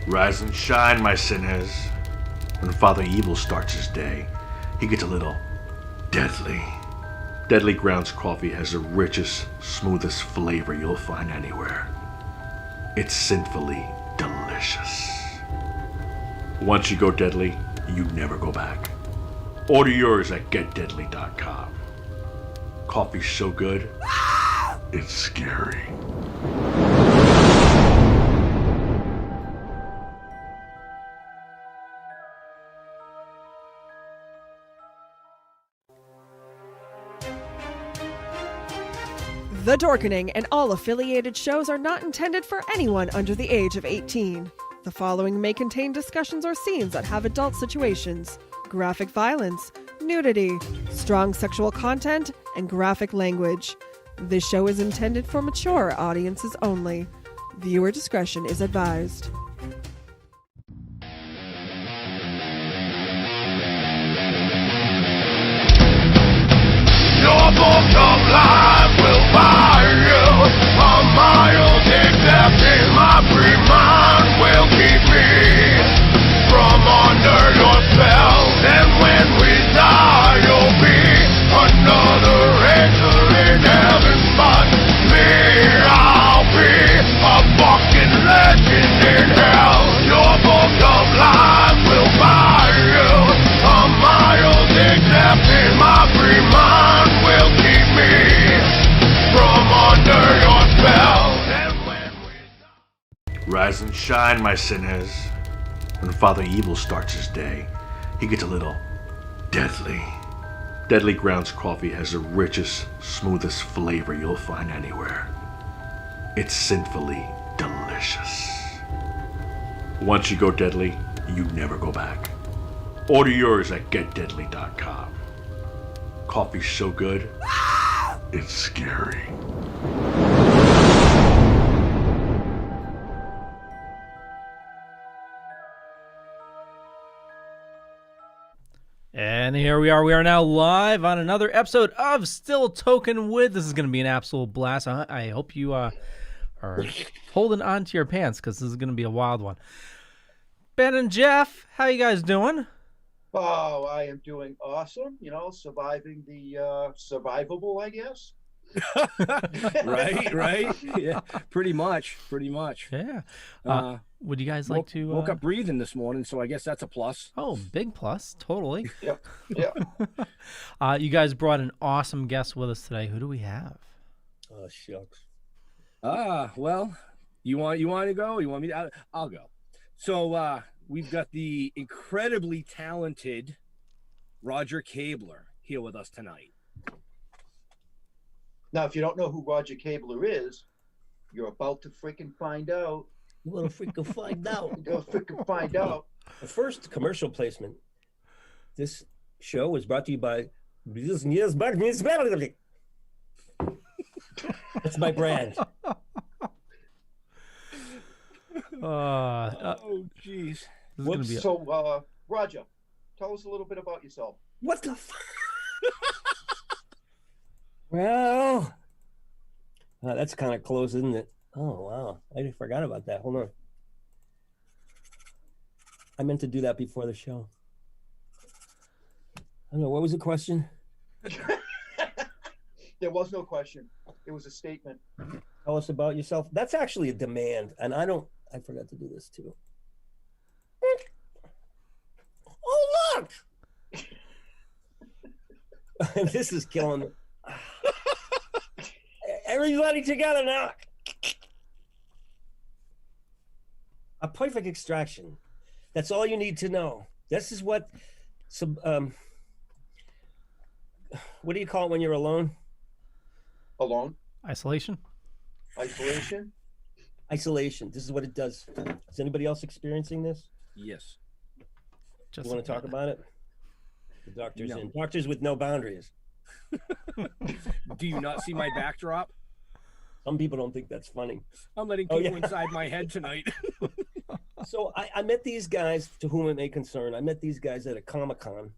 Rise and shine, my sinners. When Father Evil starts his day, he gets a little deadly. Deadly Grounds coffee has the richest, smoothest flavor you'll find anywhere. It's sinfully delicious. Once you go deadly, you never go back. Order yours at getdeadly.com. Coffee's so good, it's scary. The Dorkening and all affiliated shows are not intended for anyone under the age of 18. The following may contain discussions or scenes that have adult situations, graphic violence, nudity, strong sexual content, and graphic language. This show is intended for mature audiences only. Viewer discretion is advised. Your book of life will buy you a mild accepting. My free mind will keep me from under your spell. And when we die, you'll be another angel in heaven. But me, I'll be a fucking legend in hell. Your book of life will buy you a mild accepting. My free mind will keep me from under your spell. And when we Rise and shine, my sinners. When Father Evil starts his day, he gets a little deadly. Deadly Grounds coffee has the richest, smoothest flavor you'll find anywhere. It's sinfully delicious. Once you go deadly, you never go back. Order yours at getdeadly.com. Coffee's so good, it's scary. And here we are. We are now live on another episode of Still Toking With. This is going to be an absolute blast. I hope you are holding on to your pants because this is going to be a wild one. Ben and Jeff, how you guys doing? Oh, I am doing awesome. You know, surviving the survivable, I guess. Right. Yeah, pretty much. Yeah. Would you guys like to woke up breathing this morning, so I guess that's a plus. Oh, big plus, totally. Yep. You guys brought an awesome guest with us today. Who do we have? Oh, shucks. Well, you want to go? You want me to? I'll go. So we've got the incredibly talented Roger Kabler here with us tonight. Now, if you don't know who Roger Kabler is, you're about to freaking find out. You want to freaking find out. You're going to freaking find out. The first commercial placement. This show was brought to you by. That's my brand. Oh, jeez. So, Roger, tell us a little bit about yourself. What the Well, that's kind of close, isn't it? Oh, wow. I forgot about that. Hold on. I meant to do that before the show. I don't know. What was the question? There was no question. It was a statement. Tell us about yourself. That's actually a demand. And I forgot to do this too. Oh, look. This is killing me. Everybody together now. A perfect extraction. That's all you need to know. This is what what do you call it when you're alone? Alone? Isolation. Isolation? Isolation. This is what it does. Is anybody else experiencing this? Yes. Just You want to talk about it? The doctor's No. in. Doctors with no boundaries. Do you not see my backdrop? Some people don't think that's funny. I'm letting Oh, people yeah. inside my head tonight. So I met these guys, to whom it may concern. I met these guys at a Comic-Con,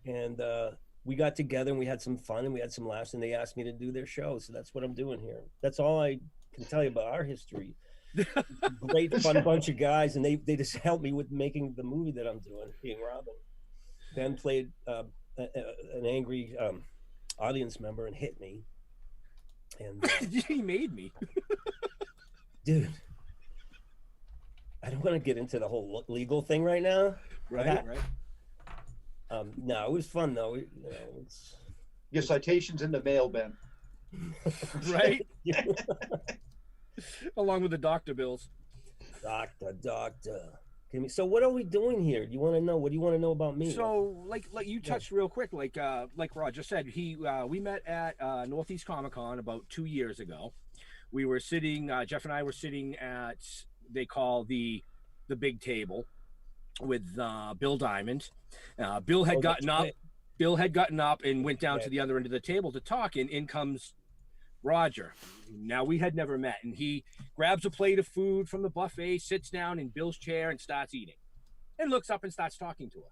and we got together and we had some fun and we had some laughs, and they asked me to do their show. So that's what I'm doing here. That's all I can tell you about our history. Great fun bunch of guys, and they just helped me with making the movie that I'm doing, being Robin. Ben played an angry audience member and hit me. And He made me. dude, I don't want to get into the whole legal thing right now. Right. No, it was fun though. It's Your citation's in the mail, Ben. Right. Along with the doctor bills. doctor. So what are we doing here? Do you want to know? What do you want to know about me? So, like you touched real quick, like Roger said, we met at Northeast Comic Con about 2 years ago. We were sitting, Jeff and I were sitting at, they call the big table with Bill Diamond. Bill had gotten up. Bill had gotten up and went down to the other end of the table to talk, and in comes Roger. Now, we had never met, and he grabs a plate of food from the buffet, sits down in Bill's chair and starts eating, and looks up and starts talking to us.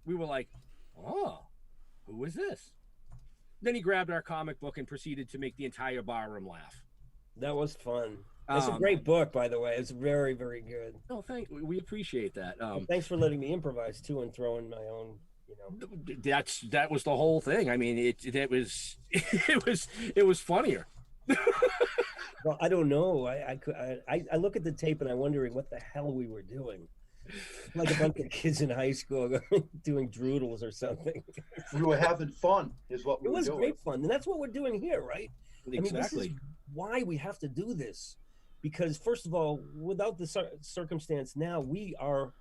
We were like, oh, who is this? Then he grabbed our comic book and proceeded to make the entire barroom laugh. That was fun. It's a great book, by the way. It's very, very good. Oh, we appreciate that. Thanks for letting me improvise too and throw in my own. That was the whole thing. I mean, it was funnier. Well, I don't know. I look at the tape and I'm wondering what the hell we were doing. Like a bunch of kids in high school doing droodles or something. We were having fun, is what we were doing. It was great fun, and that's what we're doing here, right? Exactly. I mean, this is why we have to do this. Because first of all, without the circumstance now, we are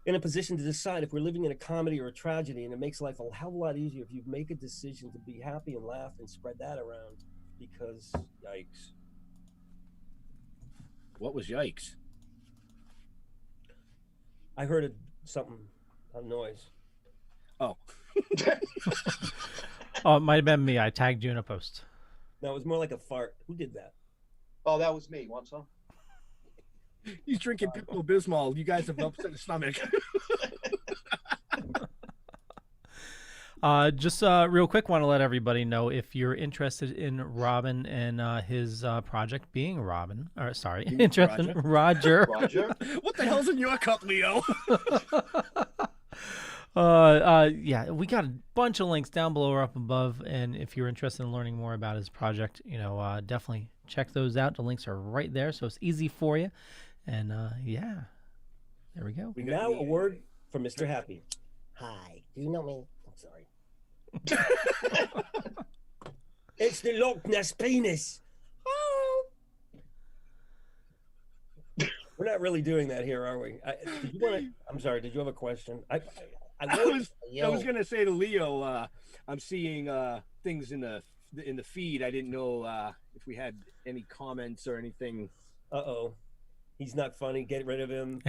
in a position to decide if we're living in a comedy or a tragedy, and it makes life a hell of a lot easier if you make a decision to be happy and laugh and spread that around. Because yikes! What was yikes? I heard a noise. Oh. Oh, it might have been me. I tagged you in a post. No, it was more like a fart. Who did that? Oh, that was me. Want some? He's drinking Pepto-Bismol. You guys have upset his stomach. Just real quick, want to let everybody know if you're interested in Robin and his project being Robin, or sorry, interested in Roger. Roger? What the hell's in your cup, Leo? Yeah, we got a bunch of links down below or up above, and if you're interested in learning more about his project, definitely check those out. The links are right there, so it's easy for you. And yeah, there we go. Now a word from Mr. Happy. Hi, do you know me? I'm sorry. It's the Loch Ness penis. Oh. We're not really doing that here, are we? I'm sorry. Did you have a question? I was gonna say to Leo, I'm seeing things in the feed. I didn't know if we had any comments or anything. He's not funny. Get rid of him.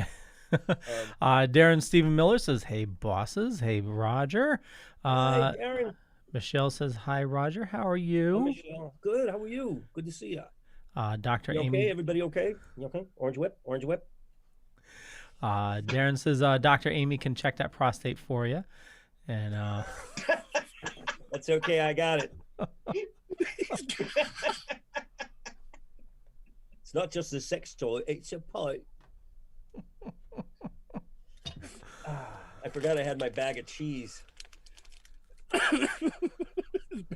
Darren Stephen Miller says, "Hey bosses, hey Roger." Hi, Darren. Michelle says, "Hi Roger, how are you?" Hi, Michelle. Good. How are you? Good to see you. Dr. You Amy. okay? Everybody okay? You okay? Orange whip. Orange whip. Darren says, Dr. Amy can check that prostate for you, and that's okay. I got it. It's not just a sex toy; it's a pipe. I forgot I had my bag of cheese.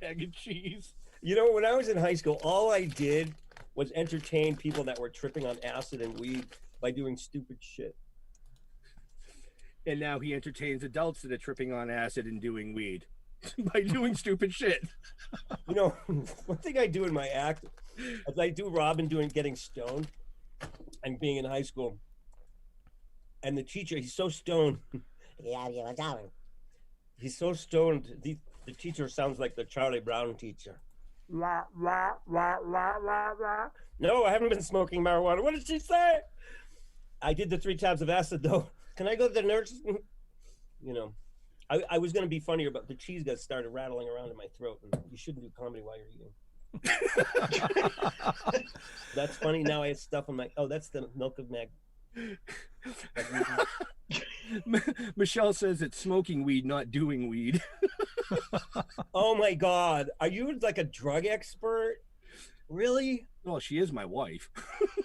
Bag of cheese. When I was in high school, all I did was entertain people that were tripping on acid and weed by doing stupid shit. And now he entertains adults that are tripping on acid and doing weed by doing stupid shit. One thing I do in my act is I do Robin getting stoned and being in high school. And the teacher, he's so stoned. He's so stoned. The teacher sounds like the Charlie Brown teacher. No, I haven't been smoking marijuana. What did she say? I did the 3 tabs of acid, though. Can I go to the nurse? I was going to be funnier, but the cheese got started rattling around in my throat. And you shouldn't do comedy while you're eating. That's funny. Now I have stuff on my... Oh, that's the milk of Mag. Michelle says it's smoking weed, not doing weed. Oh my God. Are you like a drug expert? Really? Well, she is my wife.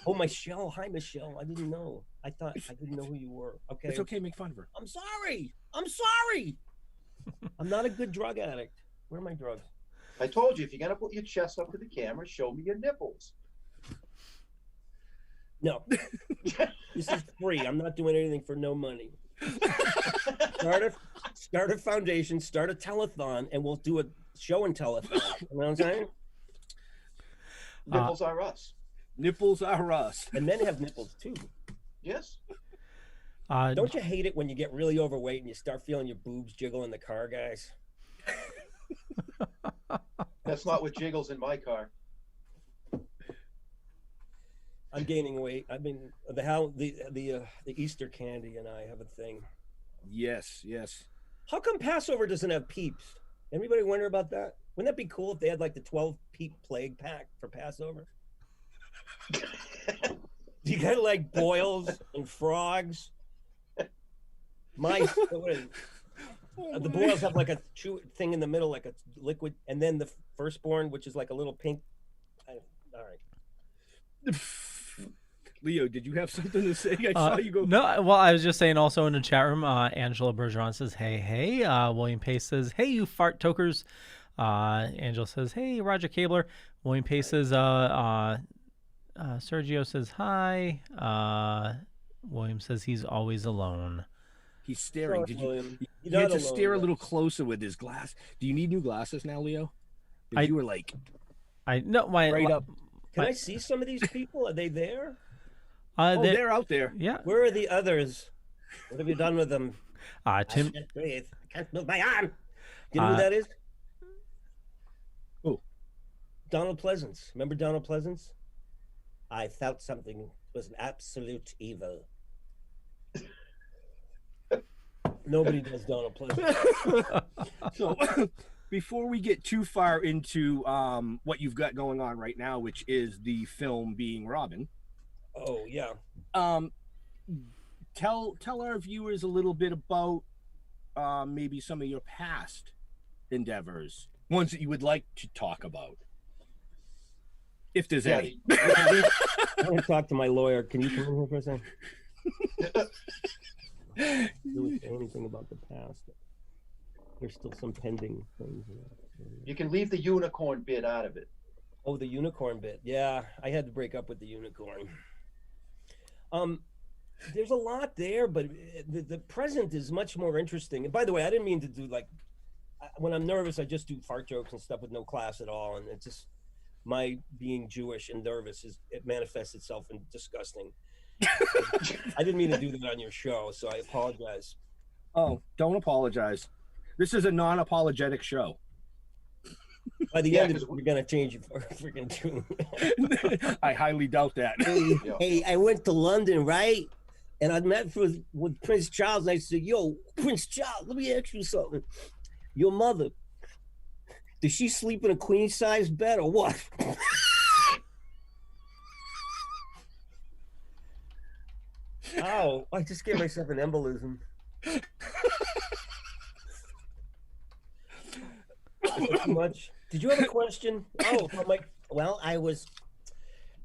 Oh, Michelle. Hi, Michelle. I didn't know. I didn't know who you were. Okay. It's okay. Make fun of her. I'm sorry. I'm not a good drug addict. Where are my drugs? I told you, if you're going to put your chest up to the camera, show me your nipples. No. This is free. I'm not doing anything for no money. Start a foundation, start a telethon, and we'll do a show and telethon. You know what I'm saying? Nipples are us. Nipples are us. And men have nipples too. Yes. Don't you hate it when you get really overweight and you start feeling your boobs jiggle in the car, guys? That's not what jiggles in my car. I'm gaining weight. I've been the Easter candy and I have a thing. Yes. How come Passover doesn't have peeps? Anybody wonder about that? Wouldn't that be cool if they had like the 12 peep plague pack for Passover? You got like boils and frogs. The boils have like a thing in the middle, like a liquid, and then the firstborn, which is like a little pink. All right. Leo, did you have something to say? I saw you go. No, well, I was just saying also in the chat room, Angela Bergeron says, hey. William Pace says, hey, you fart tokers. Angela says, hey, Roger Kabler. William Pace says, Sergio says, hi. William says he's always alone. He's staring. William. You had to stare a little closer with his glass. Do you need new glasses now, Leo? You were like... right up. Can I see some of these people? Are they there? They're out there. Yeah. Where are the others? What have you done with them? Tim. I can't breathe. I can't move my arm. You know who that is? Who? Donald Pleasance. Remember Donald Pleasance? I felt something was an absolute evil. Nobody does Donald Pleasance. So, before we get too far into what you've got going on right now, which is the film Being Robin. Oh yeah. Tell our viewers a little bit about maybe some of your past endeavors, ones that you would like to talk about, if there's any. I want to talk to my lawyer. Can you come over for a second? really say anything about the past. There's still some pending things. You can leave the unicorn bit out of it. Oh, the unicorn bit. Yeah, I had to break up with the unicorn. There's a lot there, but the present is much more interesting. And by the way, I didn't mean to do when I'm nervous, I just do fart jokes and stuff with no class at all. And it's just my being Jewish and nervous it manifests itself in disgusting. I didn't mean to do that on your show, so I apologize. Oh, don't apologize. This is a non-apologetic show. By the end, we're gonna change your freaking tune. I highly doubt that. Hey, I went to London, right? And I met with Prince Charles, and I said, "Yo, Prince Charles, let me ask you something. Your mother, does she sleep in a queen-size bed or what?" Ow! I just gave myself an embolism. Too much. Did you have a question? Oh, I was.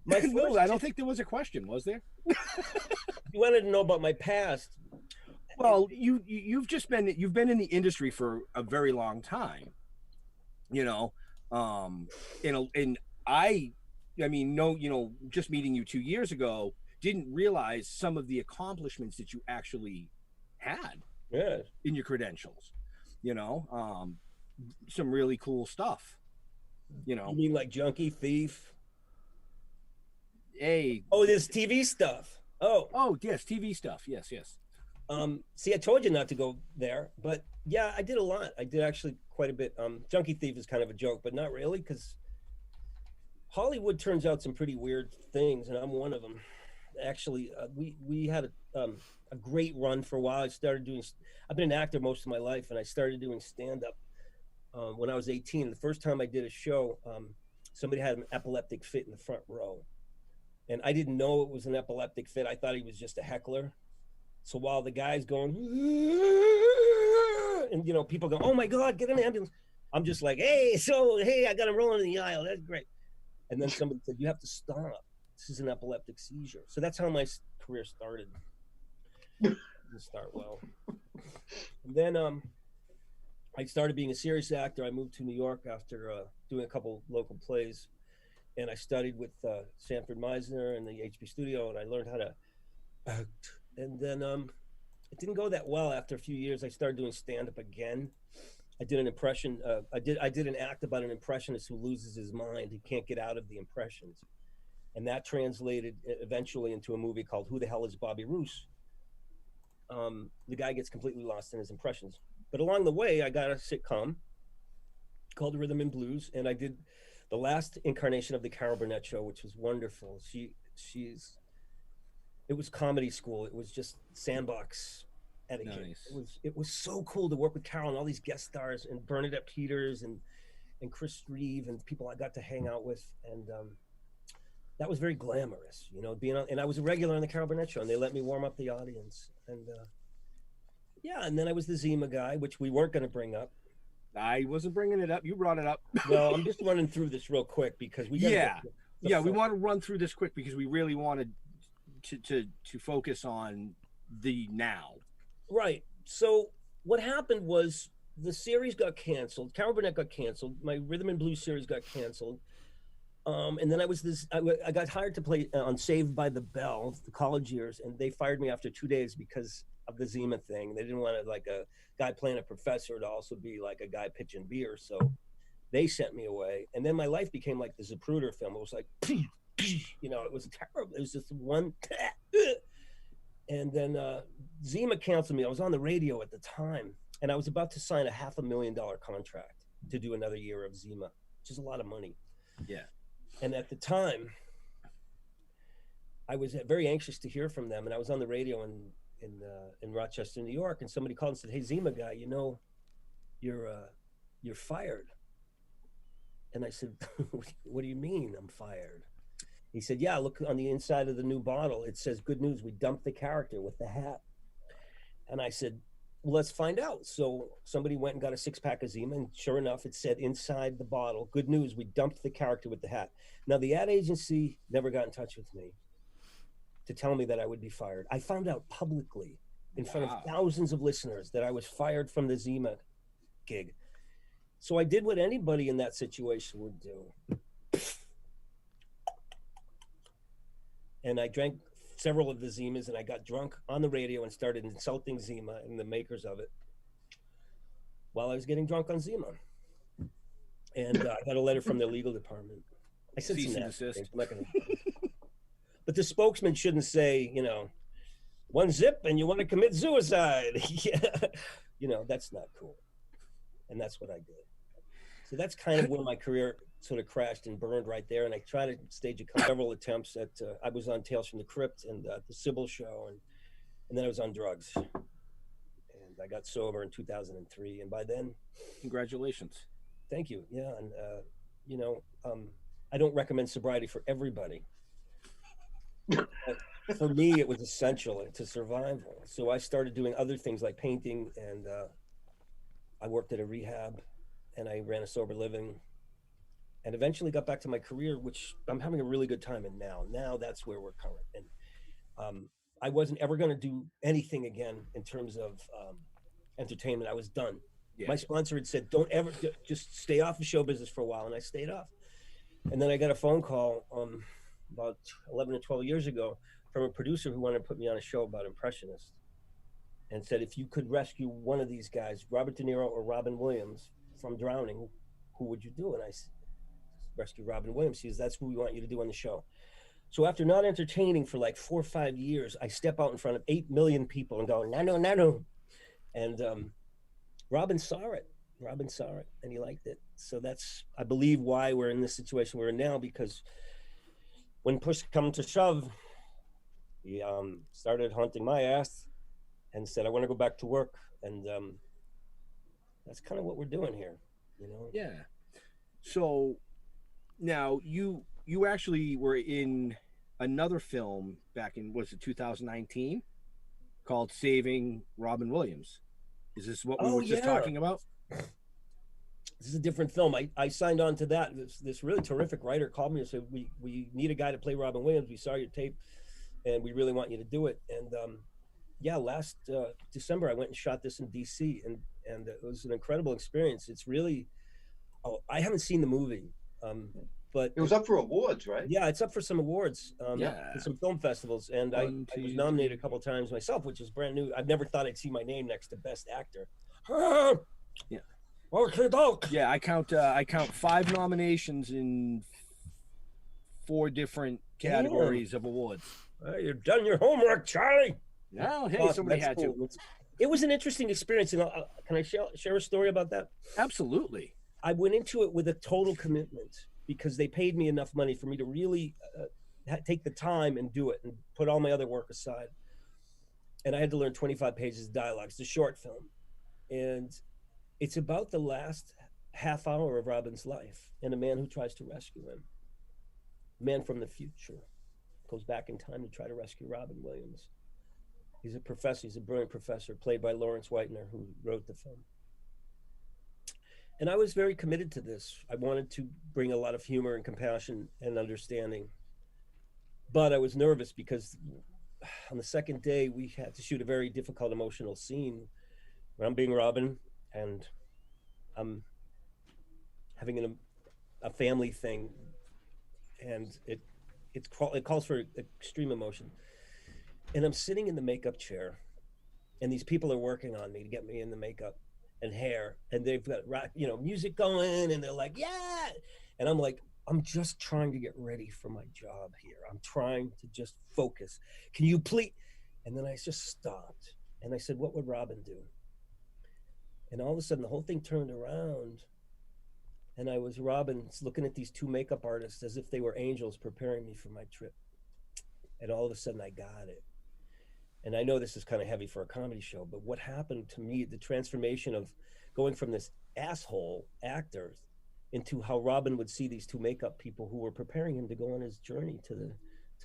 No, I don't think there was a question, was there? You wanted to know about my past. Well, you've been in the industry for a very long time, and I mean, just meeting you 2 years ago, didn't realize some of the accomplishments that you actually had in your credentials, some really cool stuff, You mean like junkie, thief? Hey. Oh, this TV stuff. Oh, yes, TV stuff. Yes. See, I told you not to go there, but yeah, I did a lot. I did actually quite a bit. Junkie thief is kind of a joke, but not really, because Hollywood turns out some pretty weird things, and I'm one of them. Actually, we had a great run for a while. I've been an actor most of my life, and I started doing stand-up when I was 18. The first time I did a show, somebody had an epileptic fit in the front row. And I didn't know it was an epileptic fit. I thought he was just a heckler. So while the guy's going, and people go, "Oh my God, get an ambulance," I'm just like, hey, I got him rolling in the aisle. That's great. And then somebody said, "You have to stop. This is an epileptic seizure." So that's how my career started. Didn't start well. And then I started being a serious actor. I moved to New York after doing a couple local plays. And I studied with Sanford Meisner in the HB studio, and I learned how to act. And then it didn't go that well. After a few years, I started doing stand-up again. I did an impression. I did an act about an impressionist who loses his mind. He can't get out of the impressions. And that translated eventually into a movie called Who the Hell is Bobby Roos? The guy gets completely lost in his impressions. But along the way, I got a sitcom called Rhythm and Blues, and I did the last incarnation of the Carol Burnett show, which was wonderful. It was comedy school. It was just sandbox etiquette. Nice. It was so cool to work with Carol and all these guest stars and Bernadette Peters and Chris Reeve and people I got to hang out with. And that was very glamorous, being on, and I was a regular on the Carol Burnett show, and they let me warm up the audience. And and then I was the Zima guy, which we weren't going to bring up. I wasn't bringing it up. You brought it up. Well, I'm just running through this real quick because we we want to run through this quick because we really wanted to focus on the now. Right. So what happened was the series got canceled. Carol Burnett got canceled. My Rhythm and Blues series got canceled. And then I got hired to play on Saved by the Bell, the college years, and they fired me after 2 days because of the Zima thing. They didn't want a guy playing a professor to also be like a guy pitching beer. So they sent me away. And then my life became like the Zapruder film. It was like, it was terrible. It was just one. And then Zima canceled me. I was on the radio at the time, and I was about to sign a $500,000 contract to do another year of Zima, which is a lot of money. Yeah. And at the time, I was very anxious to hear from them. And I was on the radio in Rochester, New York, and somebody called and said, "Hey, Zima guy, you're fired." And I said, "What do you mean I'm fired?" He said, "Yeah, look on the inside of the new bottle. It says, 'Good news, we dumped the character with the hat.'" And I said, "Well, let's find out." So somebody went and got a 6-pack of Zima, and sure enough, it said inside the bottle, "Good news, we dumped the character with the hat." Now, the ad agency never got in touch with me to tell me that I would be fired. I found out publicly in front Wow. of thousands of listeners that I was fired from the Zima gig. So I did what anybody in that situation would do. And I drank several of the Zimas, and I got drunk on the radio and started insulting Zima and the makers of it while I was getting drunk on Zima. And I got a letter from their legal department. I said Cease some and nasty desist. things. I'm not gonna... But the spokesman shouldn't say, you know, one zip and you want to commit suicide. Yeah. You know, that's not cool. And that's what I did. So that's kind of where my career sort of crashed and burned right there. And I tried to stage several attempts at, I was on Tales from the Crypt and the Sybil show. And then I was on drugs. And I got sober in 2003. And by then, Congratulations. thank you. Yeah. And, you know, I don't recommend sobriety for everybody. But for me, it was essential to survival. So I started doing other things like painting, and I worked at a rehab, and I ran a sober living, and eventually got back to my career, which I'm having a really good time in now. Now that's where we're current. And I wasn't ever going to do anything again in terms of entertainment. I was done. Yeah. My sponsor had said, don't ever, just stay off of show business for a while. And I stayed off. And then I got a phone call about 11 or 12 years ago from a producer who wanted to put me on a show about impressionists, and said, if you could rescue one of these guys, Robert De Niro or Robin Williams, from drowning, who would you do? And I rescue Robin Williams. He says, that's who we want you to do on the show. So after not entertaining for like 4 or 5 years, I step out in front of 8 million people and go, no. And Robin saw it. And he liked it. So that's, I believe, why we're in this situation we're in now, because when push come to shove, he started haunting my ass and said, I want to go back to work. And that's kind of what we're doing here, you know? Yeah. So now you actually were in another film back in, was it 2019, called Saving Robin Williams. Is this what we were just talking about? This is a different film. I signed on to that. This really terrific writer called me and said, we need a guy to play Robin Williams. We saw your tape and we really want you to do it. And yeah, last December, I went and shot this in DC, and it was an incredible experience. It's really, I haven't seen the movie, but It was up for awards, right? yeah, it's up for some awards, Yeah. for some film festivals. And I was nominated a couple times myself, which is brand new. I've never thought I'd see my name next to Best Actor. Yeah. Okay, dog. Yeah, I count 5 nominations in 4 different categories of awards. You've done your homework, Charlie. Well, hey, Awesome, somebody that's had cool. to. It was an interesting experience. And can I share a story about that? Absolutely. I went into it with a total commitment because they paid me enough money for me to really take the time and do it and put all my other work aside. And I had to learn 25 pages of dialogue. It's a short film. And it's about the last half hour of Robin's life and a man who tries to rescue him. A man from the future goes back in time to try to rescue Robin Williams. He's a professor. He's a brilliant professor, played by Lawrence Whitener, who wrote the film. And I was very committed to this. I wanted to bring a lot of humor and compassion and understanding. But I was nervous because on the second day, we had to shoot a very difficult emotional scene where I'm being Robin and I'm having a family thing. And it calls for extreme emotion. And I'm sitting in the makeup chair, and these people are working on me to get me in the makeup and hair, and they've got music going, and they're like, yeah, and I'm like, I'm just trying to get ready for my job here. I'm trying to just focus. Can you please? And then I just stopped, and I said, what would Robin do? And all of a sudden, the whole thing turned around, and I was Robin looking at these 2 makeup artists as if they were angels preparing me for my trip. And all of a sudden, I got it. And I know this is kind of heavy for a comedy show, but what happened to me, the transformation of going from this asshole actor into how Robin would see these 2 makeup people who were preparing him to go on his journey to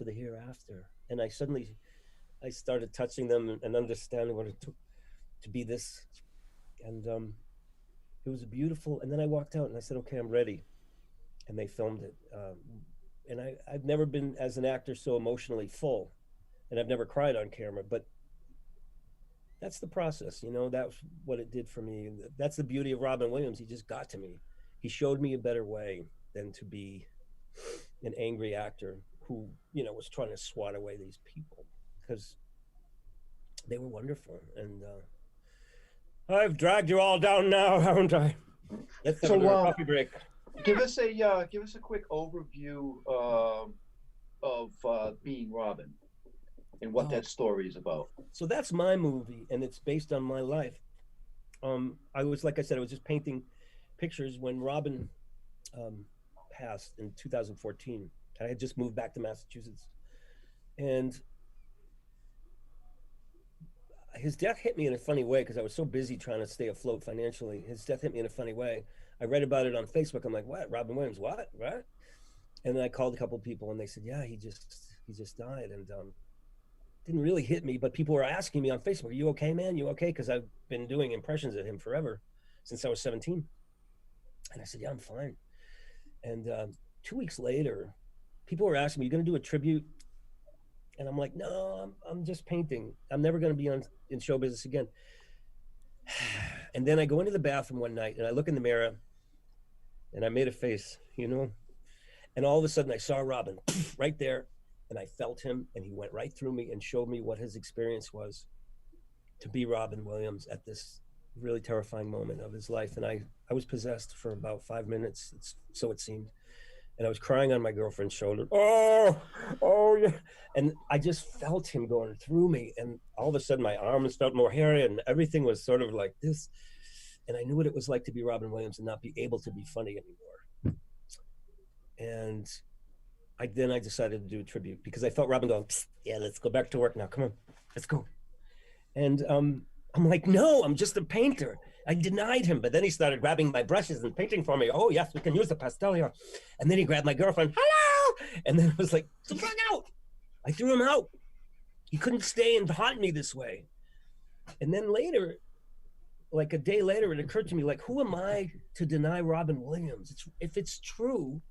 the hereafter. And I started touching them and understanding what it took to be this. And it was beautiful. And then I walked out and I said, okay, I'm ready. And they filmed it. And I've never been, as an actor, so emotionally full. And I've never cried on camera, but that's the process, you know. That's what it did for me. That's the beauty of Robin Williams. He just got to me. He showed me a better way than to be an angry actor who, you know, was trying to swat away these people, because they were wonderful. And I've dragged you all down now, haven't I? Let's have a coffee break. Give us a quick overview of being Robin and what that story is about. So that's my movie, and it's based on my life. I was, like I said, I was just painting pictures when Robin passed in 2014. I had just moved back to Massachusetts, and his death hit me in a funny way because I was so busy trying to stay afloat financially. His death hit me in a funny way. I read about it on Facebook. I'm like, what? Robin Williams, what? And then I called a couple of people, and they said, yeah, he just died. And didn't really hit me, but people were asking me on Facebook, are you okay, man? You okay? Because I've been doing impressions of him forever, since I was 17. And I said, yeah, I'm fine. And 2 weeks later, people were asking me, you going to do a tribute? And I'm like, no, I'm just painting. I'm never going to be in show business again. And then I go into the bathroom one night, and I look in the mirror, and I made a face, you know? And all of a sudden I saw Robin right there, and I felt him, and he went right through me and showed me what his experience was to be Robin Williams at this really terrifying moment of his life. And I was possessed for about 5 minutes, so it seemed. And I was crying on my girlfriend's shoulder. Oh, yeah. And I just felt him going through me. And all of a sudden my arms felt more hairy, and everything was sort of like this. And I knew what it was like to be Robin Williams and not be able to be funny anymore. And I decided to do a tribute because I felt Robin going, yeah, let's go back to work now. Come on, let's go. And I'm like, no, I'm just a painter. I denied him, but then he started grabbing my brushes and painting for me. Oh, yes, we can use the pastel here. And then he grabbed my girlfriend. Hello! And then it was like, so out. I threw him out. He couldn't stay and haunt me this way. And then later, like a day later, it occurred to me, like, who am I to deny Robin Williams? If it's true,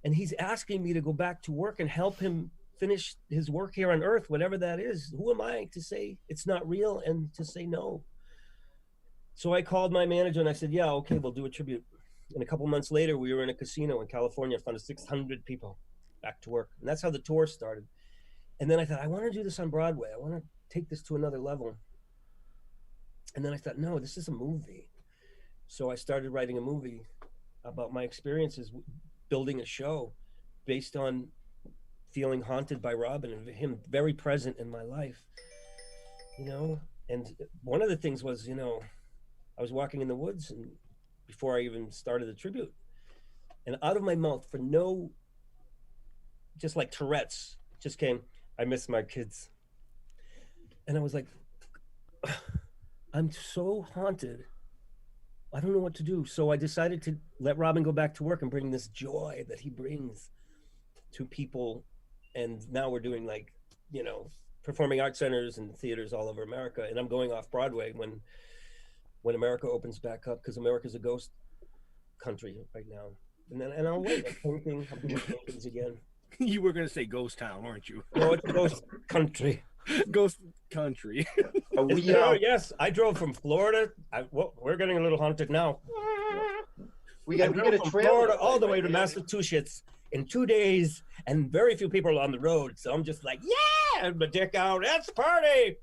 and he's asking me to go back to work and help him finish his work here on Earth, whatever that is, who am I to say it's not real and to say no? So I called my manager and I said, yeah, okay, we'll do a tribute. And a couple months later, we were in a casino in California, in front of 600 people, back to work. And that's how the tour started. And then I thought, I want to do this on Broadway. I want to take this to another level. And then I thought, no, this is a movie. So I started writing a movie about my experiences building a show based on feeling haunted by Robin and him very present in my life, you know? And one of the things was, you know, I was walking in the woods and before I even started the tribute, and out of my mouth, for no, just like Tourette's, just came, I miss my kids. And I was like, I'm so haunted. I don't know what to do. So I decided to let Robin go back to work and bring this joy that he brings to people. And now we're doing, like, you know, performing arts centers and theaters all over America. And I'm going off Broadway when America opens back up, because America's a ghost country right now. And I'll wait. I'm doing paintings again. You were going to say ghost town, weren't you? No, it's a ghost country. Ghost country. Yes, I drove from Florida. We're getting a little haunted now. We got a trailer Florida all the way to Massachusetts in 2 days, and very few people on the road. So I'm just like, yeah, my dick out. Let's party.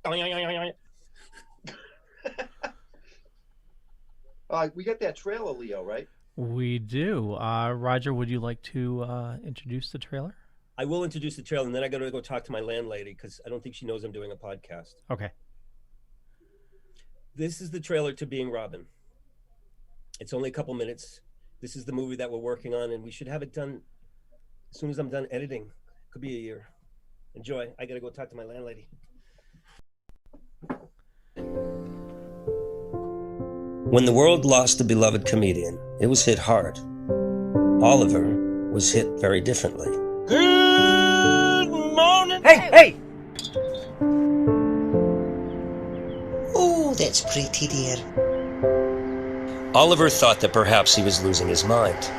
We got that trailer, Leo, right? We do. Roger, would you like to introduce the trailer? I will introduce the trailer, and then I got to go talk to my landlady because I don't think she knows I'm doing a podcast. Okay. This is the trailer to Being Robin. It's only a couple minutes. This is the movie that we're working on, and we should have it done as soon as I'm done editing. Could be a year. Enjoy. I got to go talk to my landlady. When the world lost a beloved comedian, it was hit hard. Oliver was hit very differently. Good morning. Hey! Oh, that's pretty, dear. Oliver thought that perhaps he was losing his mind.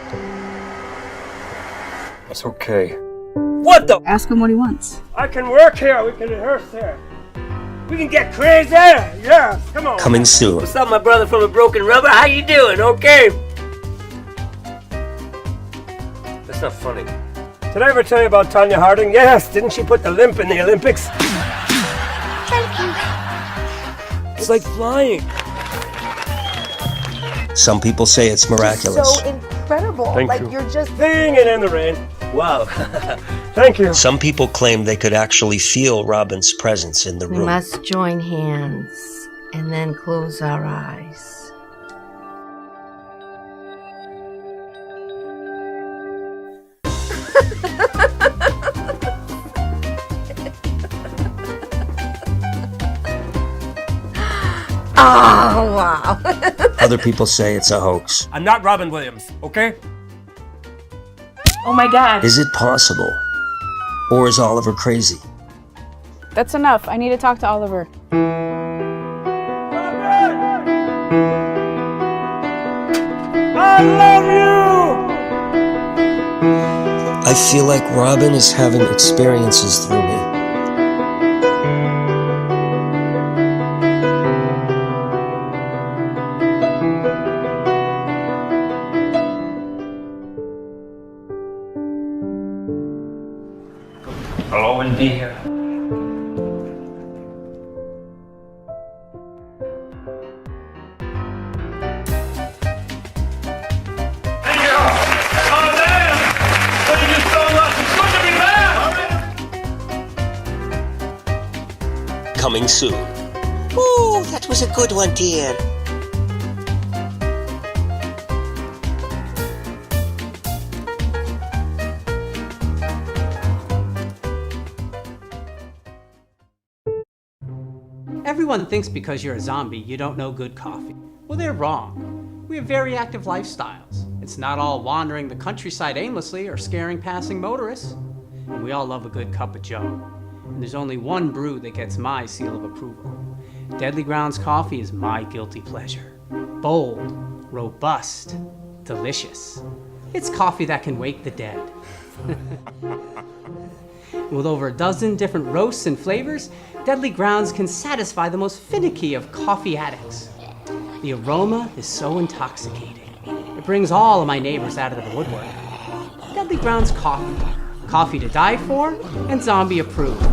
That's okay. What the? Ask him what he wants. I can work here. We can rehearse here. We can get crazy. Yes, come on. Coming soon. What's up, my brother from a broken rubber? How you doing? Okay. That's not funny. Did I ever tell you about Tanya Harding? Yes. Didn't she put the limp in the Olympics? Thank you. It's like flying. Some people say it's miraculous. So incredible. Thank like you. you're just Singing in the rain. Wow. Thank you. Some people claim they could actually feel Robin's presence in the We room. must join hands and then close our eyes. oh wow. Other people say it's a hoax. I'm not Robin Williams, okay? Oh my god. Is it possible? Or is Oliver crazy? That's enough. I need to talk to Oliver. I love you! I feel like Robin is having experiences through me. Hello, India. Coming soon. Ooh, that was a good one, dear. Everyone thinks because you're a zombie, you don't know good coffee. Well, they're wrong. We have very active lifestyles. It's not all wandering the countryside aimlessly or scaring passing motorists. And we all love a good cup of joe. And there's only one brew that gets my seal of approval. Deadly Grounds coffee is my guilty pleasure. Bold, robust, delicious. It's coffee that can wake the dead. With over a dozen different roasts and flavors, Deadly Grounds can satisfy the most finicky of coffee addicts. The aroma is so intoxicating. It brings all of my neighbors out of the woodwork. Deadly Grounds coffee. Coffee to die for and zombie approved.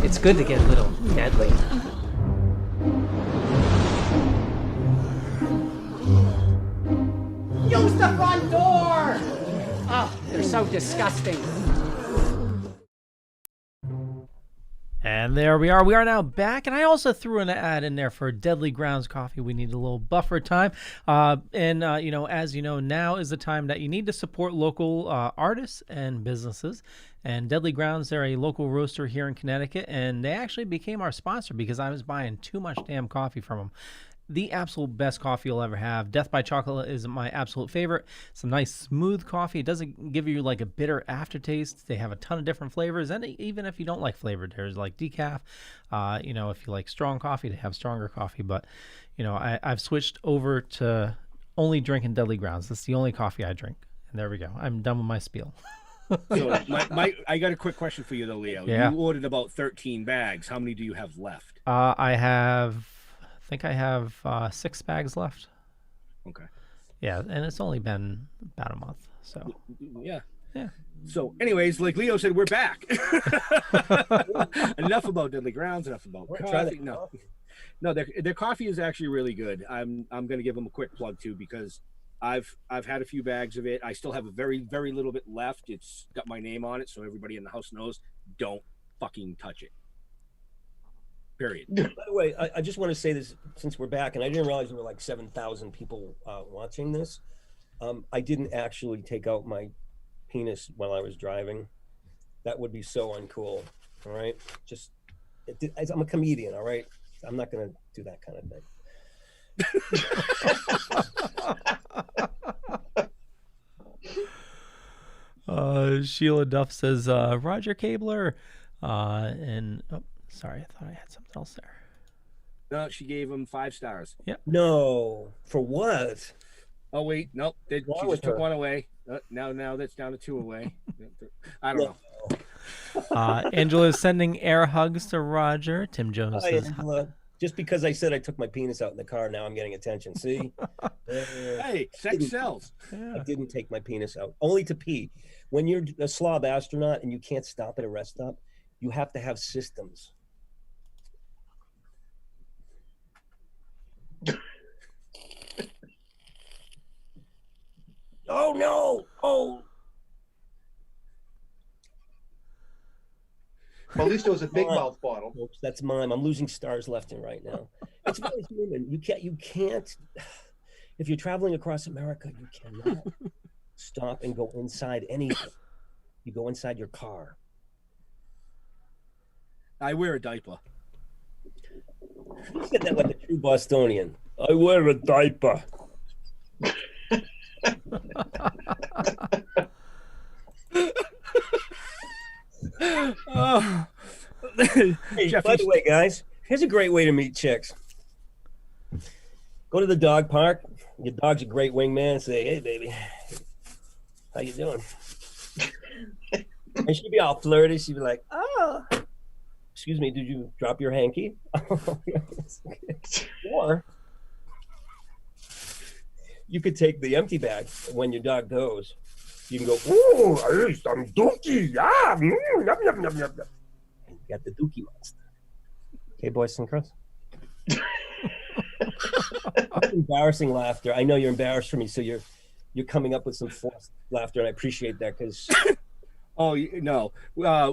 It's good to get a little deadly. Use the front door! Oh, they're so disgusting. And there we are. We are now back. And I also threw an ad in there for Deadly Grounds coffee. We need a little buffer time. As you know, now is the time that you need to support local artists and businesses. And Deadly Grounds, they're a local roaster here in Connecticut. And they actually became our sponsor because I was buying too much damn coffee from them. The absolute best coffee you'll ever have. Death by Chocolate is my absolute favorite. Some nice smooth coffee. It doesn't give you like a bitter aftertaste. They have a ton of different flavors, and even if you don't like flavored, there's like decaf. If you like strong coffee, they have stronger coffee. But I've switched over to only drinking Deadly Grounds. That's the only coffee I drink. And there we go. I'm done with my spiel. So I got a quick question for you though, Leo. Yeah. You ordered about 13 bags. How many do you have left? I think I have 6 bags left. Okay. Yeah, and it's only been about a month. So yeah. Yeah. So, anyways, like Leo said, we're back. Enough about Deadly Grounds. Enough about coffee. No, their coffee is actually really good. I'm going to give them a quick plug too because I've had a few bags of it. I still have a very, very little bit left. It's got my name on it, so everybody in the house knows. Don't fucking touch it. Period. By the way, I just want to say this since we're back, and I didn't realize there were like 7,000 people watching this. I didn't actually take out my penis while I was driving. That would be so uncool. All right, I'm a comedian. All right, I'm not going to do that kind of thing. Sheila Duff says Roger Kabler, sorry, I thought I had something else there. No, she gave him 5 stars. Yeah. No, for what? Oh wait, nope. She just took one away. Now that's down to 2 away. I don't know. Angela is sending air hugs to Roger. Tim Jones Hi, says, Angela. Just because I said I took my penis out in the car, now I'm getting attention. See? Hey, sex sells. I didn't take my penis out, only to pee. When you're a slob astronaut and you can't stop at a rest stop, you have to have systems. Oh no! Oh. Well, at least it was a big mouth bottle. Folks, that's mine. I'm losing stars left and right now. It's very human. You can't. If you're traveling across America, you cannot stop and go inside anything. You go inside your car. I wear a diaper. You said that like a true Bostonian. I wear a diaper. Hey, by the way, guys, here's a great way to meet chicks. Go to the dog park. Your dog's a great wingman. Say, hey, baby, how you doing? And she'd be all flirty. She'd be like, oh, excuse me, did you drop your hanky? Or you could take the empty bag when your dog goes. You can go, ooh, some dookie, yeah, yum, yum, yum, yum, yum. And you got the dookie monster. Okay, boys and girls. Embarrassing laughter. I know you're embarrassed for me, so you're coming up with some forced laughter, and I appreciate that because. Oh no,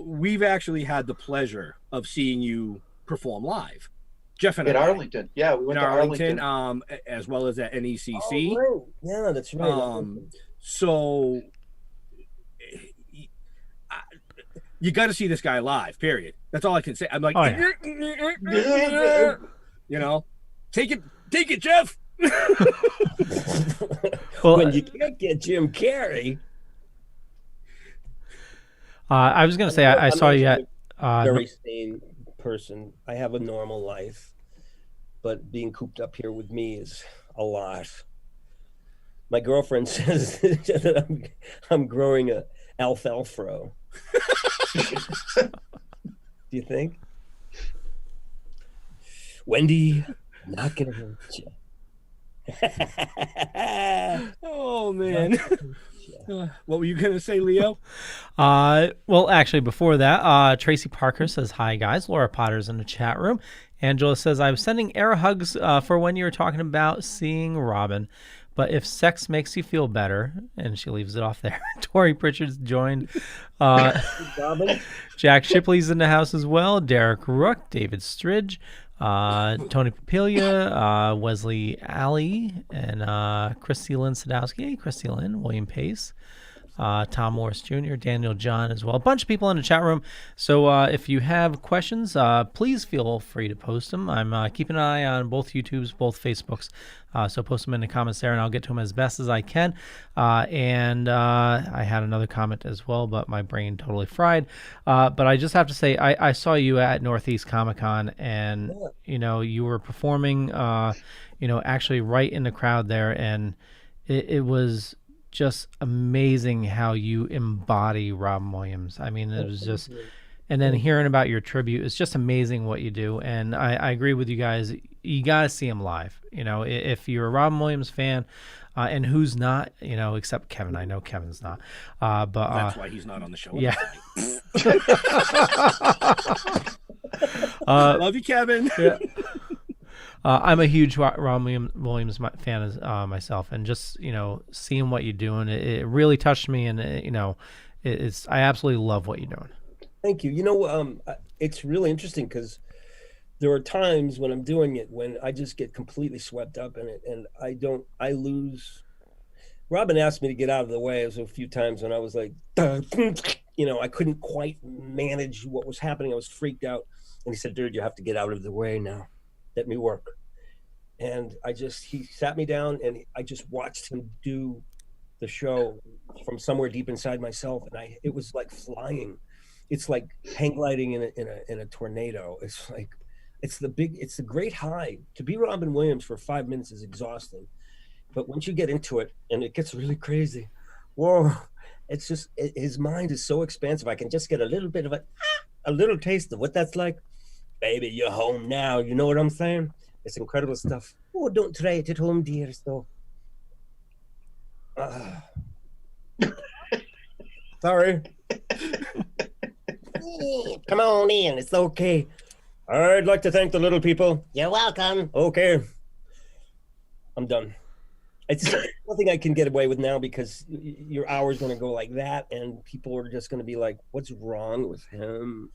we've actually had the pleasure of seeing you perform live. Jeff and in I, Arlington. Yeah, we went to Arlington. As well as at NECC. Oh, right. Yeah, that's right. So you got to see this guy live. Period. That's all I can say. I'm like, you know, take it, Jeff. Well, when you can't get Jim Carrey. I was going to say, I saw you at. Very sane person. I have a normal life, but being cooped up here with me is a lot. My girlfriend says that I'm growing a alfalfro. Do you think? Wendy, I'm not gonna hurt you. Oh man. What were you gonna say, Leo? Well, actually, before that, Tracy Parker says, hi, guys. Laura Potter's in the chat room. Angela says, I was sending air hugs for when you were talking about seeing Robin. But if sex makes you feel better, and she leaves it off there. Tori Pritchard's joined. Jack Shipley's in the house as well. Derek Rook, David Stridge, Tony Papilia, Wesley Alley, and Christy Lynn Sadowski. Hey, Christy Lynn, William Pace, Tom Morris Jr., Daniel John as well. A bunch of people in the chat room. So if you have questions, please feel free to post them. I'm keeping an eye on both YouTubes, both Facebooks. So post them in the comments there, and I'll get to them as best as I can. And I had another comment as well, but my brain totally fried. But I just have to say, I saw you at Northeast Comic-Con, and, you know, you were performing, you know, actually right in the crowd there, and it was just amazing how you embody Robin Williams. I mean, it was just, and then hearing about your tribute, it's just amazing what you do. And I agree with you guys. You got to see him live. You know, if you're a Robin Williams fan, and who's not, you know, except Kevin. I know Kevin's not. But that's why he's not on the show. Yeah. Love you, Kevin. Yeah. I'm a huge Robin Williams fan as myself, and just, you know, seeing what you're doing, it really touched me, and you know, I absolutely love what you're doing. Thank you. You know, it's really interesting because there are times when I'm doing it when I just get completely swept up in it, and I lose. Robin asked me to get out of the way. It was a few times when I was like, you know, I couldn't quite manage what was happening. I was freaked out, and he said, "Dude, you have to get out of the way now. Let me work." And he sat me down, and I just watched him do the show from somewhere deep inside myself, and it was like flying. It's like hang gliding in a tornado. It's like it's the great high. To be Robin Williams for 5 minutes is exhausting, but once you get into it and it gets really crazy, whoa! It's just his mind is so expansive. I can just get a little bit of a a little taste of what that's like, baby, you're home now. You know what I'm saying? It's incredible stuff. Oh, don't try it at home, dears, though. Sorry. Come on in. It's okay. I'd like to thank the little people. You're welcome. Okay. I'm done. It's nothing I can get away with now because your hour's going to go like that, and people are just going to be like, "What's wrong with him?"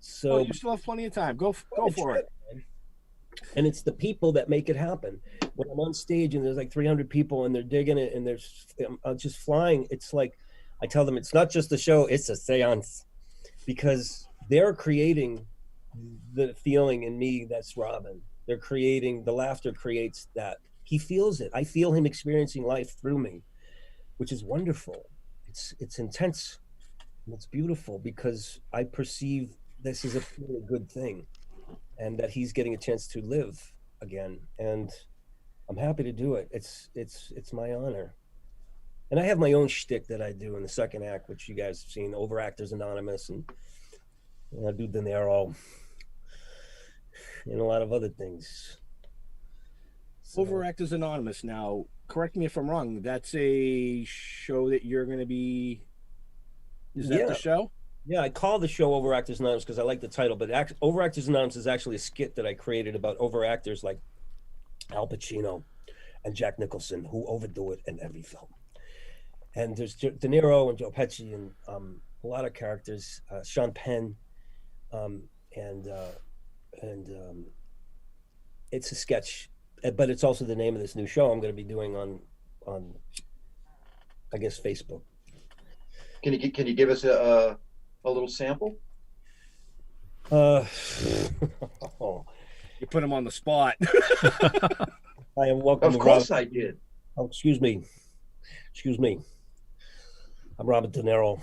So you still have plenty of time. Go for it. Man. And it's the people that make it happen. When I'm on stage and there's like 300 people and they're digging it and I'm just flying, it's like I tell them it's not just a show, it's a seance, because they're creating the feeling in me that's Robin. They're creating, the laughter creates that. He feels it. I feel him experiencing life through me, which is wonderful. It's intense and it's beautiful because I perceive this is a really good thing and that he's getting a chance to live again. And I'm happy to do it. It's my honor. And I have my own shtick that I do in the second act, which you guys have seen, Overactors Anonymous, and I do De Niro and a lot of other things. So, Overactors Anonymous. Now, correct me if I'm wrong. That's a show that you're going to be. Is that the show? Yeah, I call the show Overactors Anonymous because I like the title. But Overactors Anonymous is actually a skit that I created about overactors like Al Pacino and Jack Nicholson, who overdo it in every film. And there's De Niro and Joe Pesci and a lot of characters, Sean Penn, and it's a sketch, but it's also the name of this new show I'm going to be doing on I guess Facebook. Can you give us a little sample? You put him on the spot. I am welcome. Of course I did. Oh, excuse me. I'm Robert De Niro.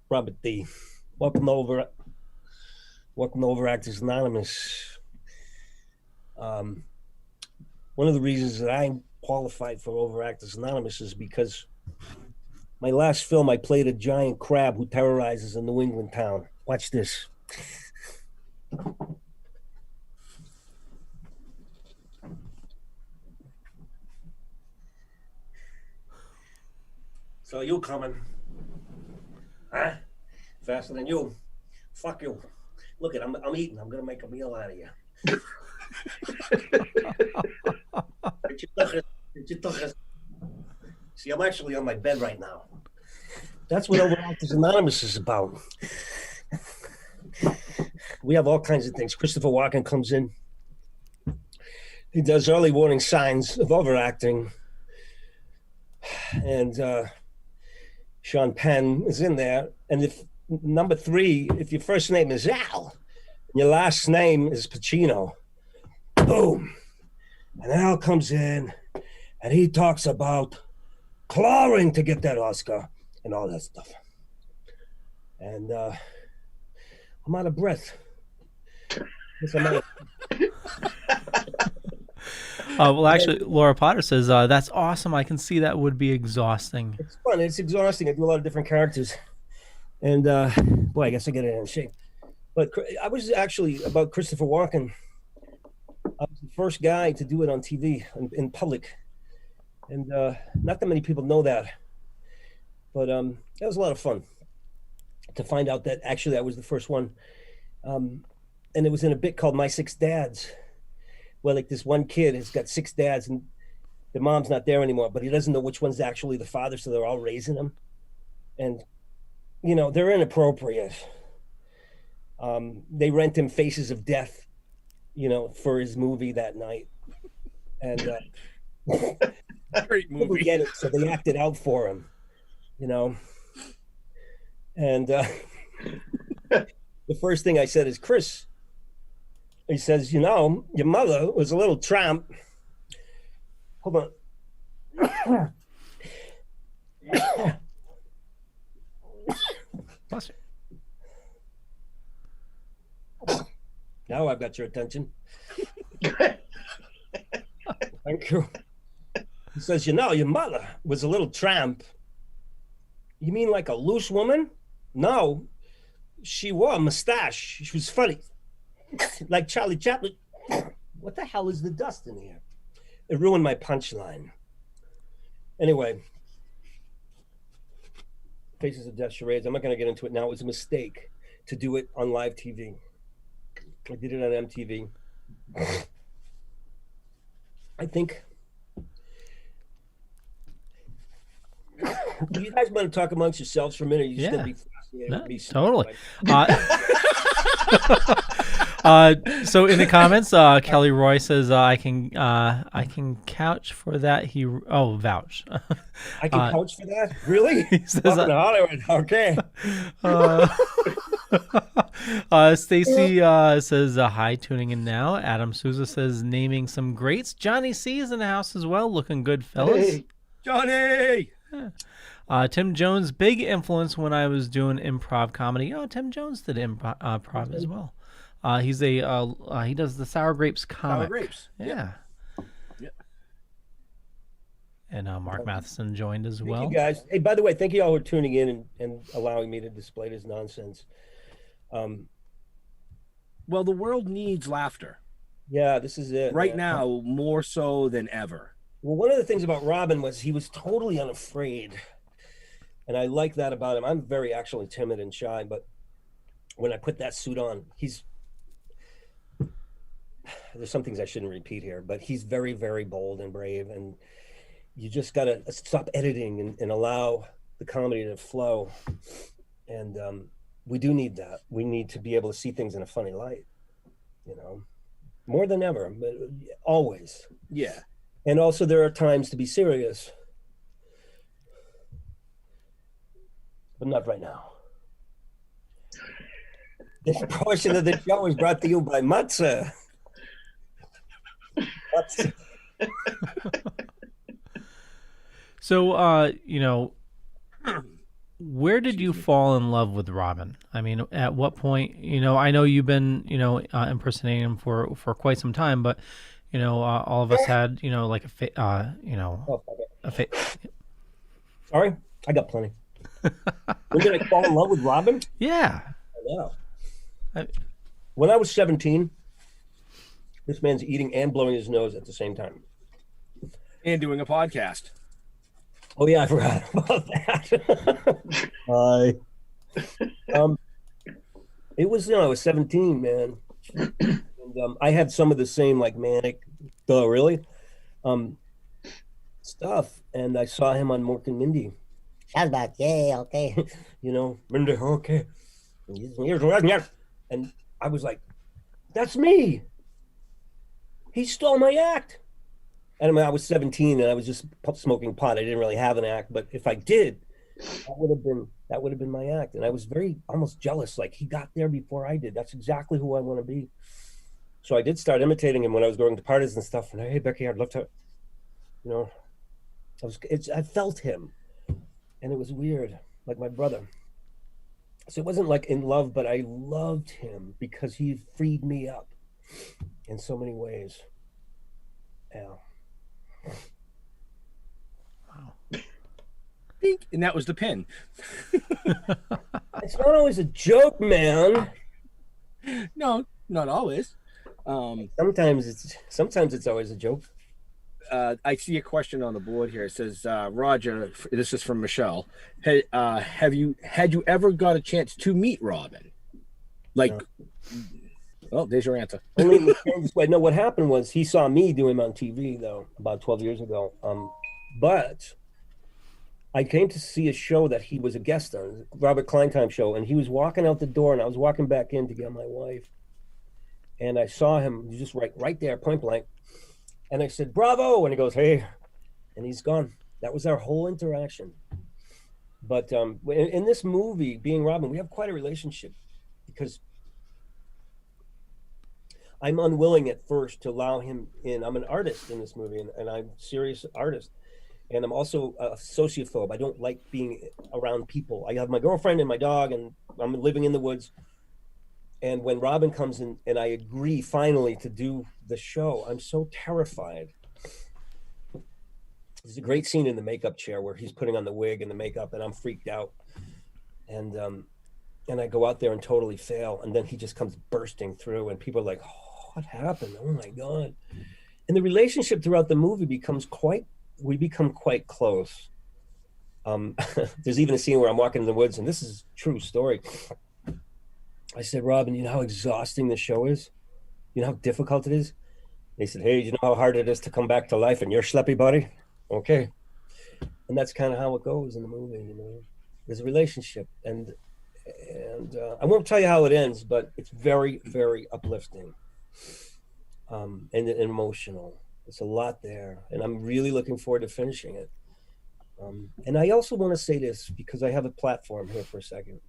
Robert D. Welcome to Overactors Anonymous. One of the reasons that I'm qualified for Overactors Anonymous is because my last film, I played a giant crab who terrorizes a New England town. Watch this. So you coming? Huh? Faster than you. Fuck you. Look it, I'm eating. I'm gonna make a meal out of you. See, I'm actually on my bed right now. That's what Overactors Anonymous is about. We have all kinds of things. Christopher Walken comes in. He does early warning signs of overacting. And Sean Penn is in there. And if number 3, if your first name is Al, and your last name is Pacino, boom. And Al comes in and he talks about clawing to get that Oscar and all that stuff. And I'm out of breath. Well, actually, Laura Potter says, that's awesome. I can see that would be exhausting. It's fun. It's exhausting. I do a lot of different characters. And, boy, I guess I get it in shape. But I was actually, about Christopher Walken, I was the first guy to do it on TV in public. And not that many people know that. But that was a lot of fun to find out that actually I was the first one. And it was in a bit called My Six Dads, where like this one kid has got 6 dads and the mom's not there anymore, but he doesn't know which one's actually the father, so they're all raising him. And, you know, they're inappropriate. They rent him Faces of Death, you know, for his movie that night. And great movie. People get it, so they act it out for him, you know. And the first thing I said is, Chris, he says, you know, your mother was a little tramp. Hold on. Now I've got your attention. Thank you. He says, you know, your mother was a little tramp. You mean like a loose woman? No. She wore a mustache. She was funny, like Charlie Chaplin. What the hell is the dust in here? It ruined my punchline. Anyway, Faces of Death charades. I'm not going to get into it now. It was a mistake to do it on live TV. I did it on MTV. I think. Do you guys want to talk amongst yourselves for a minute? You're just going to be fascinated with me. Totally. So in the comments, Kelly Roy says, "I can couch for that." Vouch. I can couch for that. Really? He says, Welcome to Hollywood. Okay. Stacy says, "Hi, tuning in now." Adam Souza says, "Naming some greats." Johnny C is in the house as well, looking good, fellas. Hey, Johnny. Tim Jones, big influence when I was doing improv comedy. Oh, Tim Jones did improv as well. He does the Sour Grapes comic. Sour Grapes. Yeah. And Mark Matheson joined as well. Thank you guys. Hey, by the way, thank you all for tuning in and allowing me to display this nonsense. Well, the world needs laughter. Yeah, this is it. Right now, more so than ever. Well, one of the things about Robin was he was totally unafraid. And I like that about him. I'm very actually timid and shy, but when I put that suit on, there's some things I shouldn't repeat here, but he's very, very bold and brave. And you just got to stop editing and allow the comedy to flow. And we do need that. We need to be able to see things in a funny light, more than ever, but always. Yeah. And also there are times to be serious, but not right now. This portion of the show is brought to you by Matzah. So, where did you fall in love with Robin? I mean, at what point? I know you've been, impersonating him for quite some time, but all of us had, like Sorry, I got plenty. When did I fall in love with Robin? Yeah. I know. When I was 17, this man's eating and blowing his nose at the same time. And doing a podcast. Oh yeah, I forgot about that. Hi. It was, I was 17, man. And I had some of the same like manic, stuff. And I saw him on Mork and Mindy. Sounds about, yeah, okay. Mindy, okay. And I was like, that's me. He stole my act. And I mean, I was 17 and I was just smoking pot. I didn't really have an act, but if I did, that would have been my act. And I was very almost jealous. Like he got there before I did. That's exactly who I want to be. So I did start imitating him when I was going to parties and stuff. And hey, Becky, I'd love to, I felt him, and it was weird, like my brother. So it wasn't like in love, but I loved him because he freed me up in so many ways. Yeah. Wow. And that was the pin. It's not always a joke, man. No, not always. Sometimes it's always a joke. I see a question on the board here. It says, Roger, this is from Michelle. Hey, had you ever got a chance to meet Robin? Like, oh, there's your answer. Only in the strangest way. No, what happened was he saw me do him on TV, though, about 12 years ago. But I came to see a show that he was a guest on, Robert Kleintime show, and he was walking out the door, and I was walking back in to get my wife. And I saw him just right there, point blank. And I said, bravo. And he goes, hey. And he's gone. That was our whole interaction. But in this movie, being Robin, we have quite a relationship because I'm unwilling at first to allow him in. I'm an artist in this movie, and I'm a serious artist. And I'm also a sociophobe. I don't like being around people. I have my girlfriend and my dog, and I'm living in the woods. And when Robin comes in and I agree finally to do the show, I'm so terrified. There's a great scene in the makeup chair where he's putting on the wig and the makeup, and I'm freaked out. And and I go out there and totally fail, and then he just comes bursting through, and people are like, oh, what happened? Oh my God. And the relationship throughout the movie we become quite close. There's even a scene where I'm walking in the woods, and this is a true story. I said, Robin, you know how exhausting the show is? You know how difficult it is? And he said, hey, you know how hard it is to come back to life in your schleppy body? Okay. And that's kind of how it goes in the movie, you know. There's a relationship, and I won't tell you how it ends, but it's very, very uplifting, and emotional. It's a lot there, and I'm really looking forward to finishing it. And I also want to say this, because I have a platform here for a second.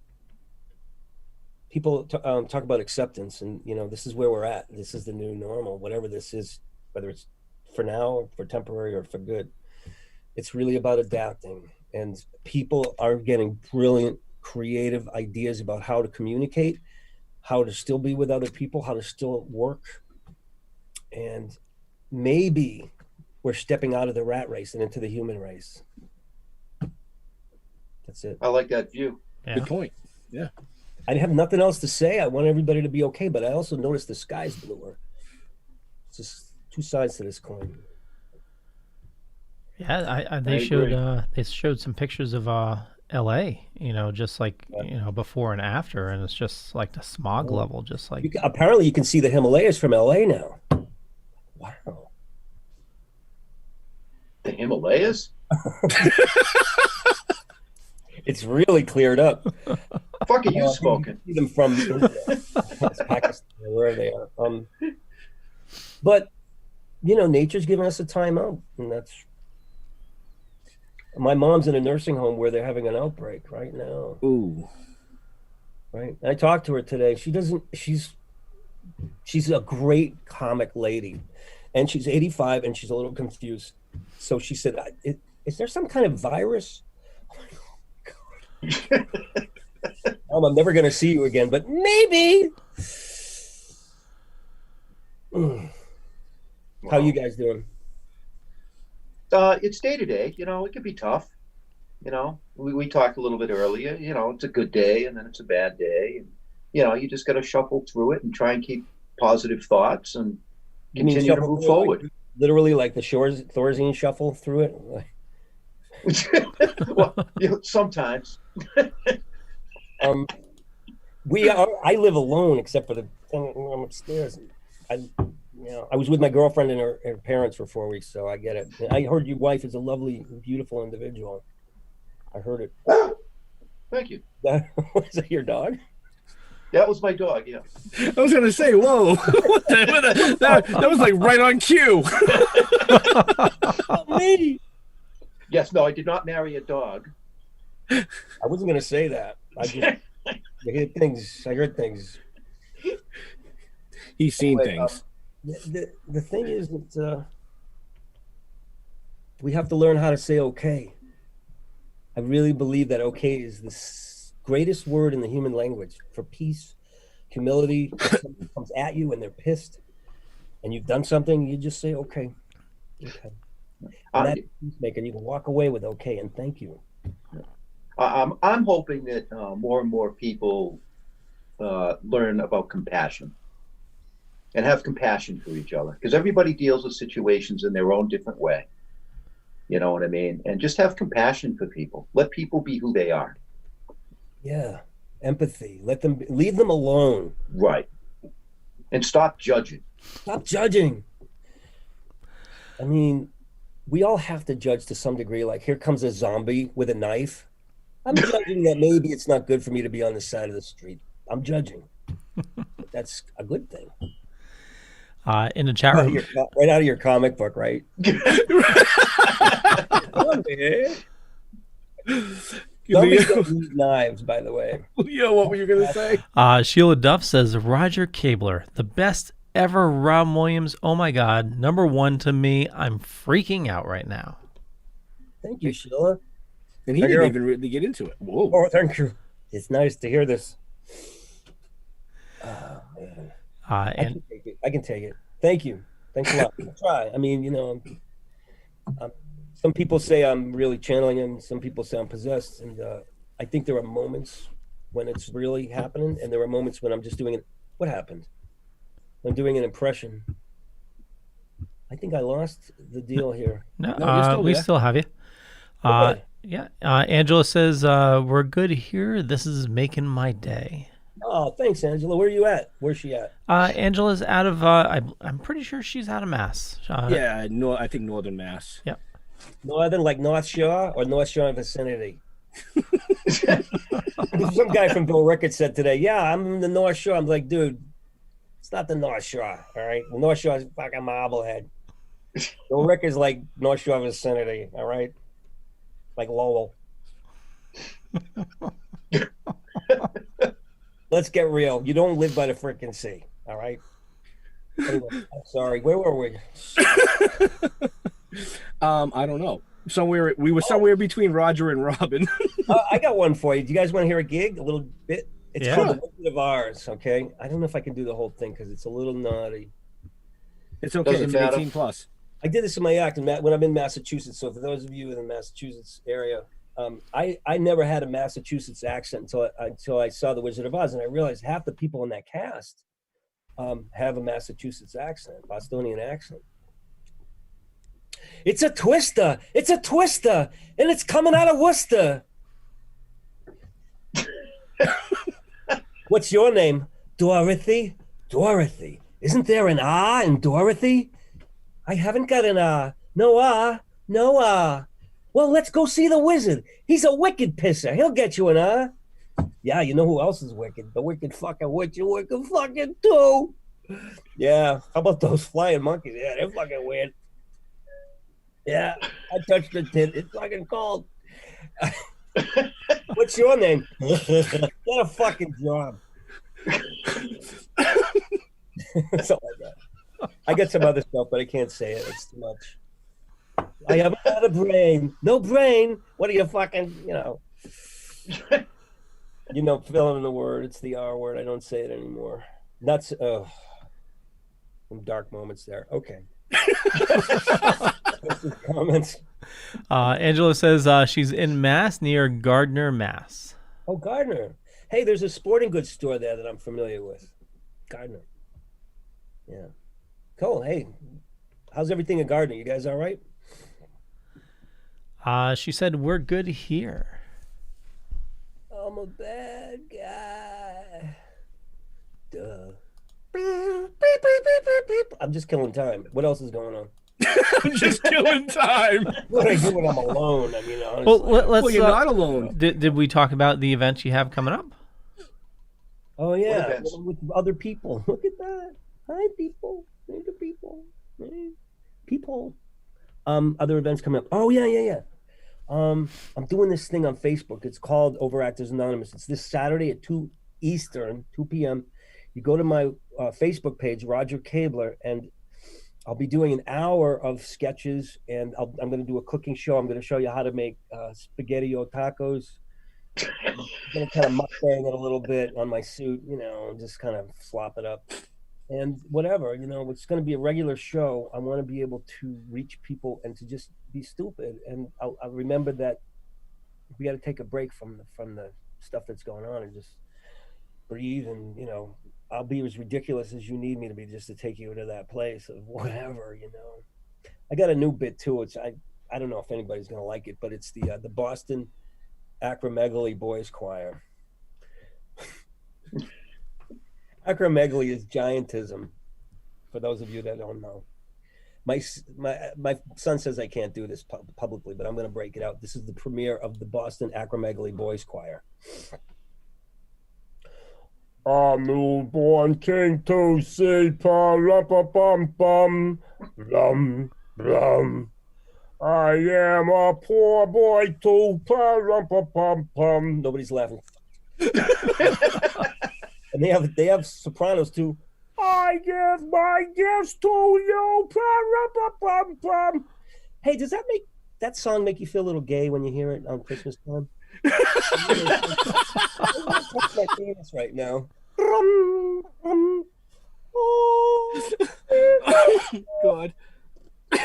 People talk about acceptance, and you know, this is where we're at. This is the new normal, whatever this is, whether it's for now, for temporary, or for good. It's really about adapting, and people are getting brilliant, creative ideas about how to communicate, how to still be with other people, how to still work. And maybe we're stepping out of the rat race and into the human race. That's it. I like that view. Yeah. Good point. Yeah. I have nothing else to say. I want everybody to be okay, but I also noticed the sky's bluer. It's just two sides to this coin. Yeah, they showed some pictures of L.A. You know, just like you know, before and after, and it's just like the smog level, just like apparently you can see the Himalayas from L.A. now. Wow. The Himalayas? It's really cleared up. Fuck are you smoking? See them from India, Pakistan, or wherever they are. But you know, nature's giving us a timeout, and that's. My mom's in a nursing home where they're having an outbreak right now. Ooh. Right. And I talked to her today. She's a great comic lady, and she's 85 and she's a little confused. So she said, is there some kind of virus? Mom, I'm never going to see you again, but maybe. How you guys doing? It's day to day. You know, it can be tough. You know, we talked a little bit earlier. You know, it's a good day and then it's a bad day. And, you know, you just got to shuffle through it and try and keep positive thoughts and continue to move forward. Literally, like the Thorazine shuffle through it. Well, you know, sometimes. I live alone except for the thing I'm upstairs. I was with my girlfriend and her parents for 4 weeks, so I get it. I heard your wife is a lovely, beautiful individual. I heard it. Thank you. Was that your dog? That was my dog, yeah. I was going to say, whoa. that was like right on cue. Me. Yes, no, I did not marry a dog. I wasn't going to say that. I heard things. He's seen things. The thing is that we have to learn how to say okay. I really believe that okay is the greatest word in the human language for peace, humility. If somebody comes at you and they're pissed and you've done something, you just say okay. Okay. And that's peacemaker. You can walk away with okay and thank you. I'm hoping that more and more people learn about compassion and have compassion for each other, because everybody deals with situations in their own different way. You know what I mean? And just have compassion for people. Let people be who they are. Yeah. Empathy. Leave them alone. Right. And stop judging. Stop judging. I mean, we all have to judge to some degree. Like, here comes a zombie with a knife. I'm judging that maybe it's not good for me to be on the side of the street. I'm judging. But that's a good thing. In the chat room. Right out of your comic book, right? Zombies don't use knives, by the way. Yeah, what were you going to say? Sheila Duff says, Roger Kabler, the best ever Robin Williams. Oh my God. #1 to me. I'm freaking out right now. Thank you, Sheila. And he didn't even really get into it. Whoa. Oh, thank you. It's nice to hear this. Oh, man. I can take it. Thank you. Thanks a lot. I'll try. I mean, you know, some people say I'm really channeling him. Some people say I'm possessed. And I think there are moments when it's really happening, and there are moments when I'm just doing it. What happened? I'm doing an impression. I think I lost the deal here. No, we still have you. Okay. Yeah. Angela says, we're good here. This is making my day. Oh, thanks, Angela. Where are you at? Where's she at? Angela's out of, I'm pretty sure she's out of Mass. Yeah, no, I think Northern Mass. Yeah. Northern, like North Shore or North Shore vicinity? Some guy from Bill Ricketts said today, yeah, I'm in the North Shore. I'm like, dude, it's not the North Shore, all right? The North Shore is fucking Marblehead. Bill Ricketts like North Shore vicinity, all right? Like Lowell. Let's get real. You don't live by the frickin' sea, all right? Anyway, I'm sorry. Where were we? I don't know. We were somewhere between Roger and Robin. I got one for you. Do you guys want to hear a gig? A little bit? It's called The Wizard of Ours, okay? I don't know if I can do the whole thing because it's a little naughty. It's okay. It's 18 plus. I did this in my act when I'm in Massachusetts. So for those of you in the Massachusetts area, I never had a Massachusetts accent until I saw The Wizard of Oz, and I realized half the people in that cast have a Massachusetts accent, Bostonian accent. It's a twister. It's a twister, and it's coming out of Worcester. What's your name? Dorothy? Dorothy. Isn't there an R in Dorothy? I haven't got an R. No R. No R. Well, let's go see the wizard. He's a wicked pisser. He'll get you an R. Yeah, you know who else is wicked? The wicked fucking witch. You wicked fucking too. Yeah. How about those flying monkeys? Yeah, they're fucking weird. Yeah, I touched the tit. It's fucking cold. What's your name? Get a fucking job. Something like that. I got some other stuff, but I can't say it. It's too much. I haven't got a brain. No brain. What are you fucking, fill in the word. It's the R word. I don't say it anymore. That's, some dark moments there. Okay. Comments. Angela says she's in Mass near Gardner, Mass. Oh, Gardner. Hey, there's a sporting goods store there that I'm familiar with. Gardner. Yeah. Cool. Hey, how's everything at Gardner? You guys all right? She said, we're good here. I'm a bad guy. Duh. I'm just killing time. What else is going on? I'm just killing time. What do I do when I'm alone? I mean, honestly. Well, you're not alone. Did we talk about the event you have coming up? Oh, yeah. With other people. Look at that. Hi, people. Hey, the people. Hey, people. Other events coming up. Oh, yeah. I'm doing this thing on Facebook. It's called Overactors Anonymous. It's this Saturday at 2 Eastern, 2 p.m. You go to my Facebook page, Roger Kabler, and I'll be doing an hour of sketches, and I'm going to do a cooking show. I'm going to show you how to make spaghetti-o tacos. I'm going to kind of mukbang it a little bit on my suit, and just kind of slop it up. And whatever, it's going to be a regular show. I want to be able to reach people and to just be stupid. And I'll remember that we got to take a break from the stuff that's going on and just breathe. And, I'll be as ridiculous as you need me to be just to take you to that place of whatever, I got a new bit too. I don't know if anybody's going to like it, but it's the Boston Acromegaly Boys Choir. Acromegaly is giantism, for those of you that don't know. My son says I can't do this publicly, but I'm going to break it out. This is the premiere of the Boston Acromegaly Boys Choir. I'm newborn king to see pa-rum-pa-bum-bum, blum. I am a poor boy too, pa-rum-pa-bum-bum. Nobody's laughing. And they have sopranos too. I give my gifts to you. Pa-rum-pa-bum-bum. Hey, does that song make you feel a little gay when you hear it on Christmas time? I'm touch my penis right now. Oh, God.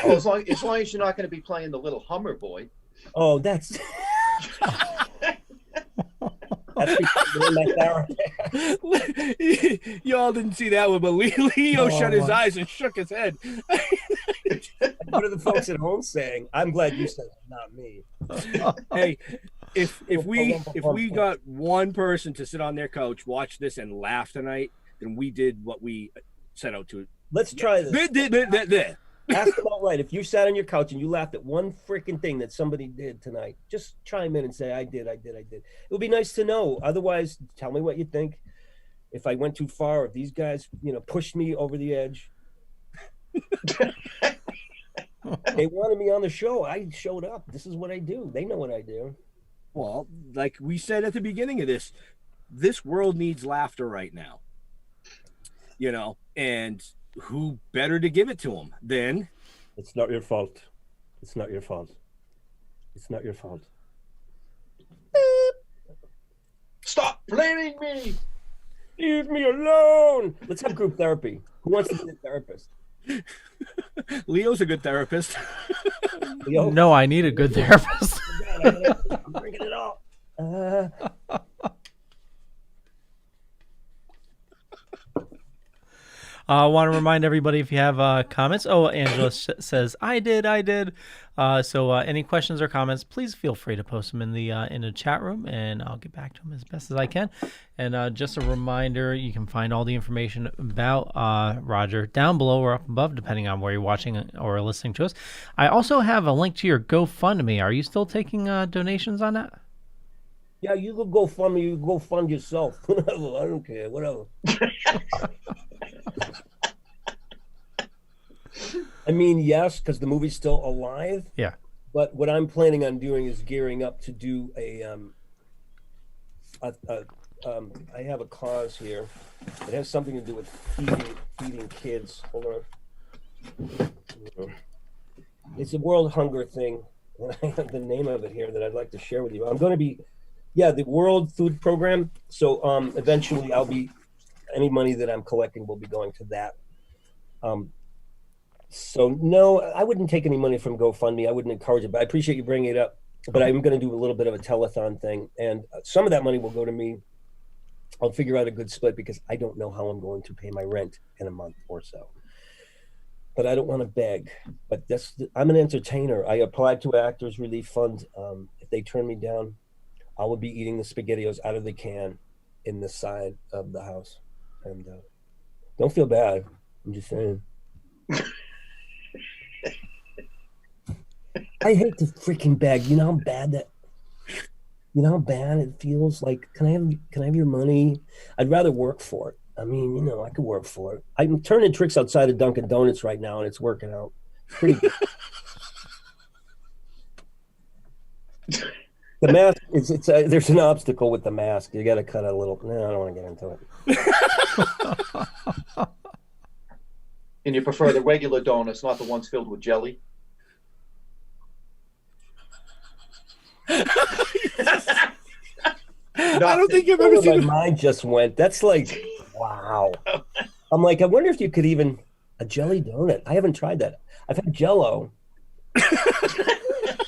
As long as you're not going to be playing the little Hummer boy. Oh, that's. That's because they're my therapist. Y'all didn't see that one, but Leo shut his eyes and shook his head. What are the folks at home saying? I'm glad you said it, not me. Hey, if we got one person to sit on their couch, watch this, and laugh tonight, then we did what we set out to. Let's try this. Ask them outright. If you sat on your couch and you laughed at one freaking thing that somebody did tonight, just chime in and say, I did. It would be nice to know. Otherwise, tell me what you think. If I went too far, if these guys, pushed me over the edge. They wanted me on the show. I showed up. This is what I do. They know what I do. Well, like we said at the beginning of this world needs laughter right now. And who better to give it to them than? It's not your fault. It's not your fault. It's not your fault. Stop blaming me. Leave me alone. Let's have group therapy. Who wants to be a therapist? Leo's a good therapist. Leo? No, I need a good therapist. I'm drinking it all. I want to remind everybody if you have comments. Oh, Angela says, I did. So any questions or comments, please feel free to post them in the chat room, and I'll get back to them as best as I can. And just a reminder, you can find all the information about Roger down below or up above, depending on where you're watching or listening to us. I also have a link to your GoFundMe. Are you still taking donations on that? Yeah, you could go fund me. You go fund yourself. Whatever. I don't care. Whatever. I mean, yes, because the movie's still alive. Yeah. But what I'm planning on doing is gearing up to do I have a cause here. It has something to do with feeding kids. Hold on. It's a world hunger thing. And I have the name of it here that I'd like to share with you. I'm going to be, the World Food Program. So eventually any money that I'm collecting will be going to that. So no, I wouldn't take any money from GoFundMe. I wouldn't encourage it, but I appreciate you bringing it up. But I'm going to do a little bit of a telethon thing, and some of that money will go to me. I'll figure out a good split because I don't know how I'm going to pay my rent in a month or so. But I don't want to beg. But I'm an entertainer. I applied to Actors Relief Fund. If they turn me down, I will be eating the SpaghettiOs out of the can in the side of the house. And don't feel bad. I'm just saying. I hate to freaking beg. You know how bad it feels? Like, can I have your money? I'd rather work for it. I mean, I could work for it. I'm turning tricks outside of Dunkin' Donuts right now, and it's working out pretty good. The mask there's an obstacle with the mask. You got to cut a little. No, I don't want to get into it. And you prefer the regular donuts, not the ones filled with jelly? I don't think you've ever seen. My mind just went. That's like, wow. I'm like, I wonder if you could even a jelly donut. I haven't tried that. I've had Jell-O.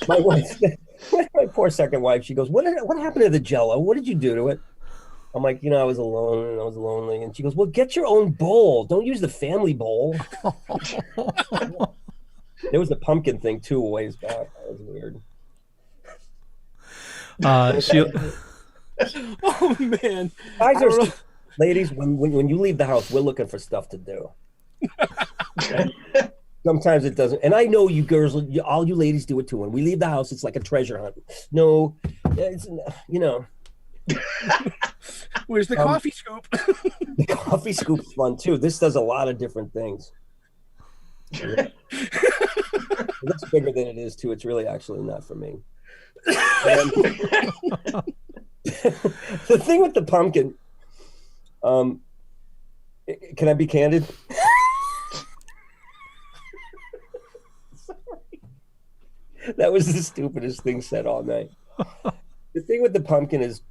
My wife, my poor second wife, she goes, "What happened to the Jell-O? What did you do to it?" I'm like, I was alone and I was lonely. And she goes, "Well, get your own bowl. Don't use the family bowl." There was the pumpkin thing too a ways back. That was weird. Oh man, ladies, when you leave the house, we're looking for stuff to do. Sometimes it doesn't, and I know you girls, all you ladies do it too. When we leave the house, it's like a treasure hunt. No, it's Where's the coffee scoop? The coffee scoop's fun too. This does a lot of different things. It looks bigger than it is too. It's really actually not for me. The thing with the pumpkin, can I be candid? Sorry. That was the stupidest thing said all night. The thing with the pumpkin is,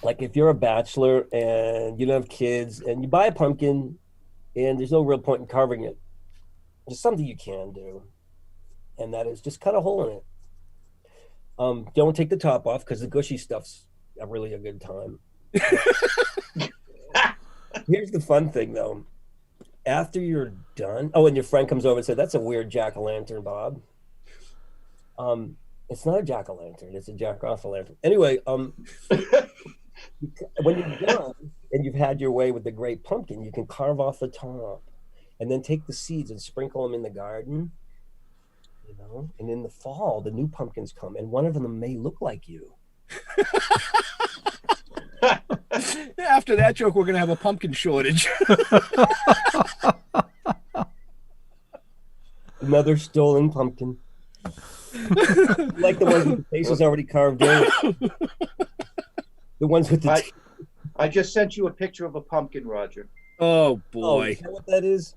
like, if you're a bachelor and you don't have kids and you buy a pumpkin and there's no real point in carving it, there's something you can do, and that is just cut a hole in it. Don't take the top off because the gushy stuff's really a good time. Here's the fun thing, though. After you're done, and your friend comes over and said, "That's a weird jack-o'-lantern, Bob." It's not a jack-o'-lantern; it's a jack-off-a-lantern. Anyway, when you're done and you've had your way with the great pumpkin, you can carve off the top, and then take the seeds and sprinkle them in the garden. And in the fall, the new pumpkins come, and one of them may look like you. After that joke, we're gonna have a pumpkin shortage. Another stolen pumpkin. Like the ones with the faces already carved in. The ones with the. I just sent you a picture of a pumpkin, Roger. Oh boy! Is that what that is?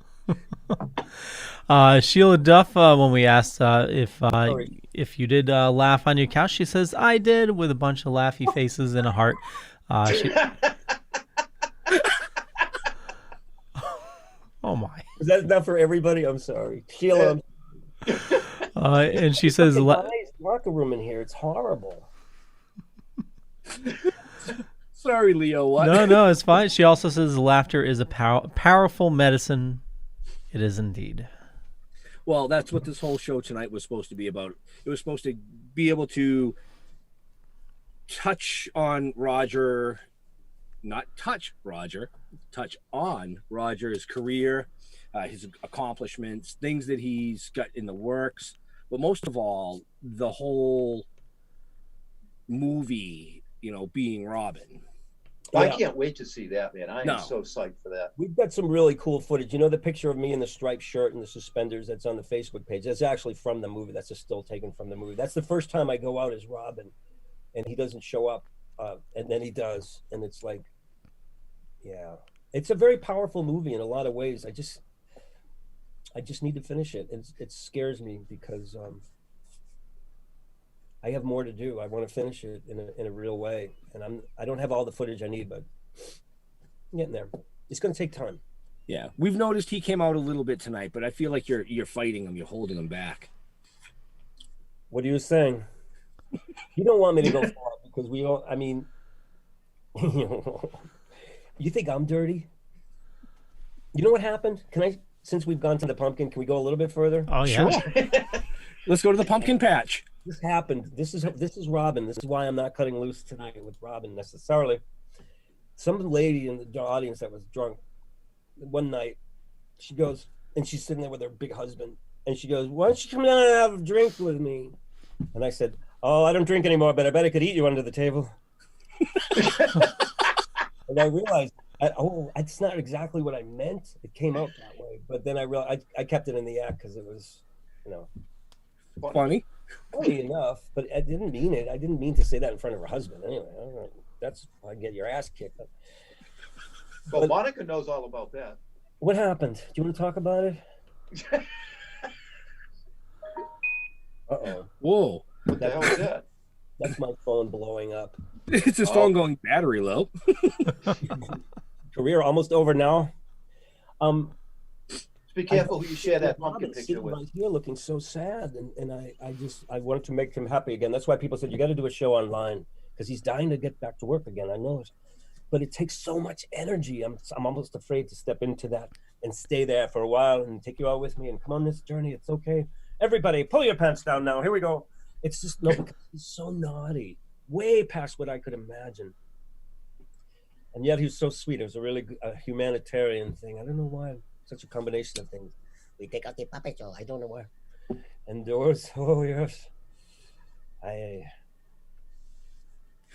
Sheila Duff, when we asked if you did laugh on your couch, she says, "I did," with a bunch of laughy faces and a heart. Oh my! Is that not for everybody? I'm sorry, Sheila. And she says, "Locker room in here. It's horrible." Sorry, Leo. What? No, it's fine. She also says laughter is a powerful medicine. It is indeed. Well, that's what this whole show tonight was supposed to be about. It was supposed to be able to touch on Roger, not touch Roger, touch on Roger's career, his accomplishments, things that he's got in the works, but most of all, the whole movie, being Robin. I can't wait to see that, man. I am so psyched for that. We've got some really cool footage. The picture of me in the striped shirt and the suspenders that's on the Facebook page? That's actually from the movie. That's a still taken from the movie. That's the first time I go out as Robin, and he doesn't show up, and then he does, and it's like, yeah, it's a very powerful movie in a lot of ways. I just need to finish it. It scares me because I have more to do. I want to finish it in a real way, and I don't have all the footage I need, but I'm getting there. It's going to take time. Yeah, we've noticed he came out a little bit tonight, but I feel like you're fighting him. You're holding him back. What are you saying? You don't want me to go far because we all. I mean, you think I'm dirty? You know what happened? Since we've gone to the pumpkin, can we go a little bit further? Oh yeah. Sure. Let's go to the pumpkin patch. This happened. This is Robin. This is why I'm not cutting loose tonight with Robin necessarily. Some lady in the audience that was drunk one night, she goes, and she's sitting there with her big husband, and she goes, "Why don't you come down and have a drink with me?" And I said, "Oh, I don't drink anymore, but I bet I could eat you under the table." And I realized, it's not exactly what I meant. It came out that way, but then I realized I kept it in the act because it was, funny enough. But I didn't mean it. I didn't mean to say that in front of her husband. Anyway, that's I get your ass kicked. Well, Monica knows all about that. What happened? Do you want to talk about it? Uh-oh. Whoa. What the hell is that? That's my phone blowing up. It's his phone going battery low. Career almost over now. Be careful who you share that pumpkin picture with. Right here looking so sad, and I wanted to make him happy again. That's why people said you got to do a show online because he's dying to get back to work again. I know it, but it takes so much energy. I'm almost afraid to step into that and stay there for a while and take you out with me and come on this journey. It's okay. Everybody, pull your pants down now. Here we go. It's just because he's so naughty, way past what I could imagine. And yet he's so sweet. It was a really humanitarian thing. I don't know why. Such a combination of things. We take out the puppet show. I don't know why. And doors. Oh yes.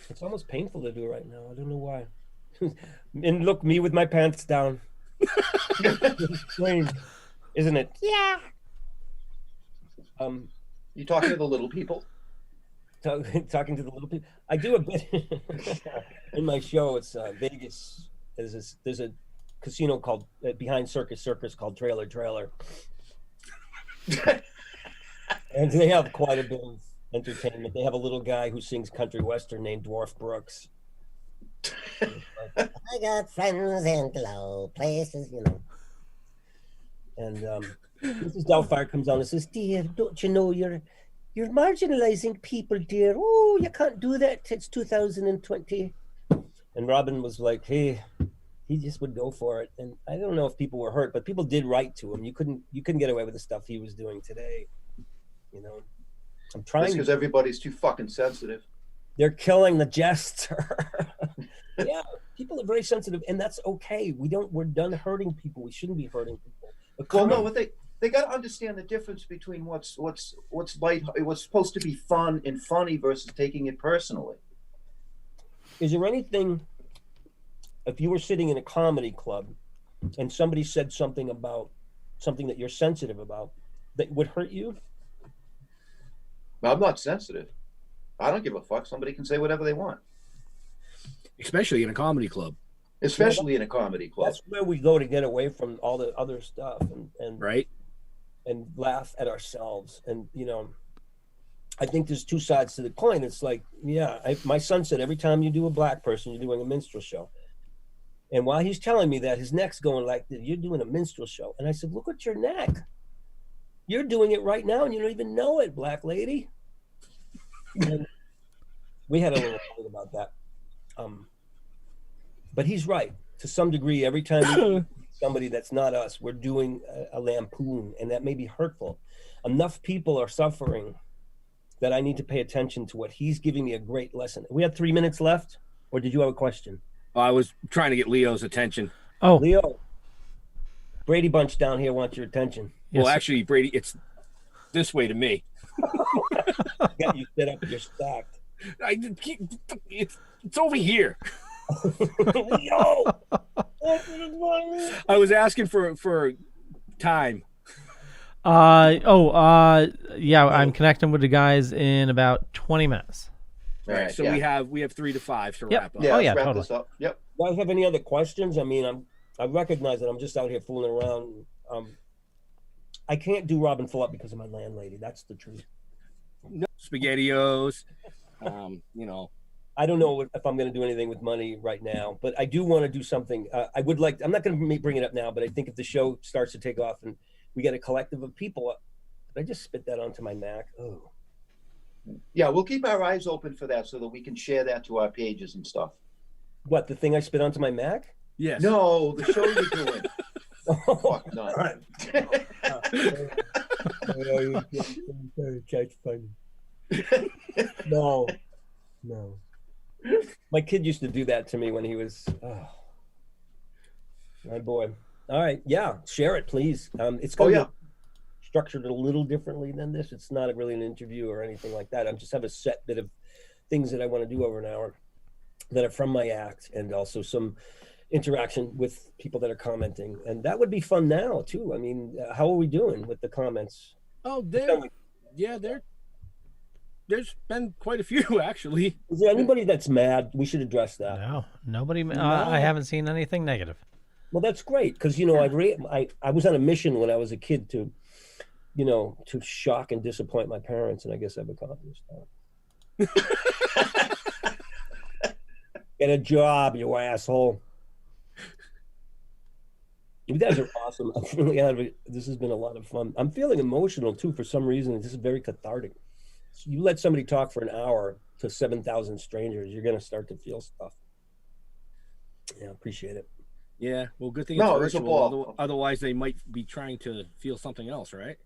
It's almost painful to do right now. I don't know why. And look, me with my pants down. It's strange, isn't it? Yeah. You talking to the little people? Talking to the little people. I do a bit in my show. It's Vegas. There's a casino called behind Circus called Trailer, and they have quite a bit of entertainment. They have a little guy who sings country western named Dwarf Brooks. I got friends in low places, And Mrs. Doubtfire comes on and says, "Dear, don't you know you're you're marginalizing people, dear. Oh, you can't do that. It's 2020. And Robin was like, hey, he just would go for it. And I don't know if people were hurt, but people did write to him. You couldn't get away with the stuff he was doing today. You know, I'm trying because everybody's too fucking sensitive. They're killing the jester. Yeah, people are very sensitive, and that's okay. We're done hurting people. We shouldn't be hurting people. Well, no, but they got to understand the difference between what's light, what's supposed to be fun and funny versus taking it personally. Is there anything, if you were sitting in a comedy club and somebody said something about something that you're sensitive about, that would hurt you? I'm not sensitive. I don't give a fuck. Somebody can say whatever they want. Especially in a comedy club. Especially in a comedy club. That's where we go to get away from all the other stuff and right, and laugh at ourselves. And you know, I think there's two sides to the coin. It's like, yeah, my son said every time you do a black person, you're doing a minstrel show. And while he's telling me that, his neck's going like, you're doing a minstrel show. And I said, look at your neck. You're doing it right now, and you don't even know it, black lady. And we had a little fight about that. But he's right. To some degree, every time we see somebody that's not us, we're doing a lampoon, and that may be hurtful. Enough people are suffering that I need to pay attention to what he's giving me a great lesson. We have 3 minutes left, or did you have a question? I was trying to get Leo's attention. Oh, Leo, Brady Bunch down here wants your attention. Well, actually, Brady, it's this way to me. Got you set up, you're stacked. It's over here. Leo! I was asking for time. Yeah, I'm connecting with the guys in about 20 minutes. All right, so we have 3 to 5 to wrap up. Yeah, yeah, wrap totally. this up. Yep. Do I have any other questions? I mean, I recognize that I'm just out here fooling around. I can't do Robin full up because of my landlady. That's the truth. No, SpaghettiOs, you know. I don't know if I'm going to do anything with money right now, but I do want to do something. I would like. I'm not going to bring it up now, but I think if the show starts to take off and we get a collective of people, did I just spit that onto my Mac? Oh. Yeah, we'll keep our eyes open for that so that we can share that to our pages and stuff. What, the thing I spit onto my Mac? Yes. No, the show you're doing. Fuck, no. That's funny. No. My kid used to do that to me when he was, my boy. All right, yeah, share it, please. It's going to be structured a little differently than this. It's not really an interview or anything like that. I just have a set bit of things that I want to do over an hour that are from my act, and also some interaction with people that are commenting. And that would be fun now, too. I mean, how are we doing with the comments? Oh, there's been quite a few, actually. Is there anybody that's mad? We should address that. No, nobody. I haven't seen anything negative. Well, that's great, because, you know, I was on a mission when I was a kid to, you know, to shock and disappoint my parents, and I guess I've accomplished that. Get a job, you asshole. You guys are awesome. I'm really out of it. This has been a lot of fun. I'm feeling emotional, too, for some reason. This is very cathartic. So you let somebody talk for an hour to 7,000 strangers, you're going to start to feel stuff. Yeah, appreciate it. Yeah, well, good thing it's virtual. Otherwise, they might be trying to feel something else, right?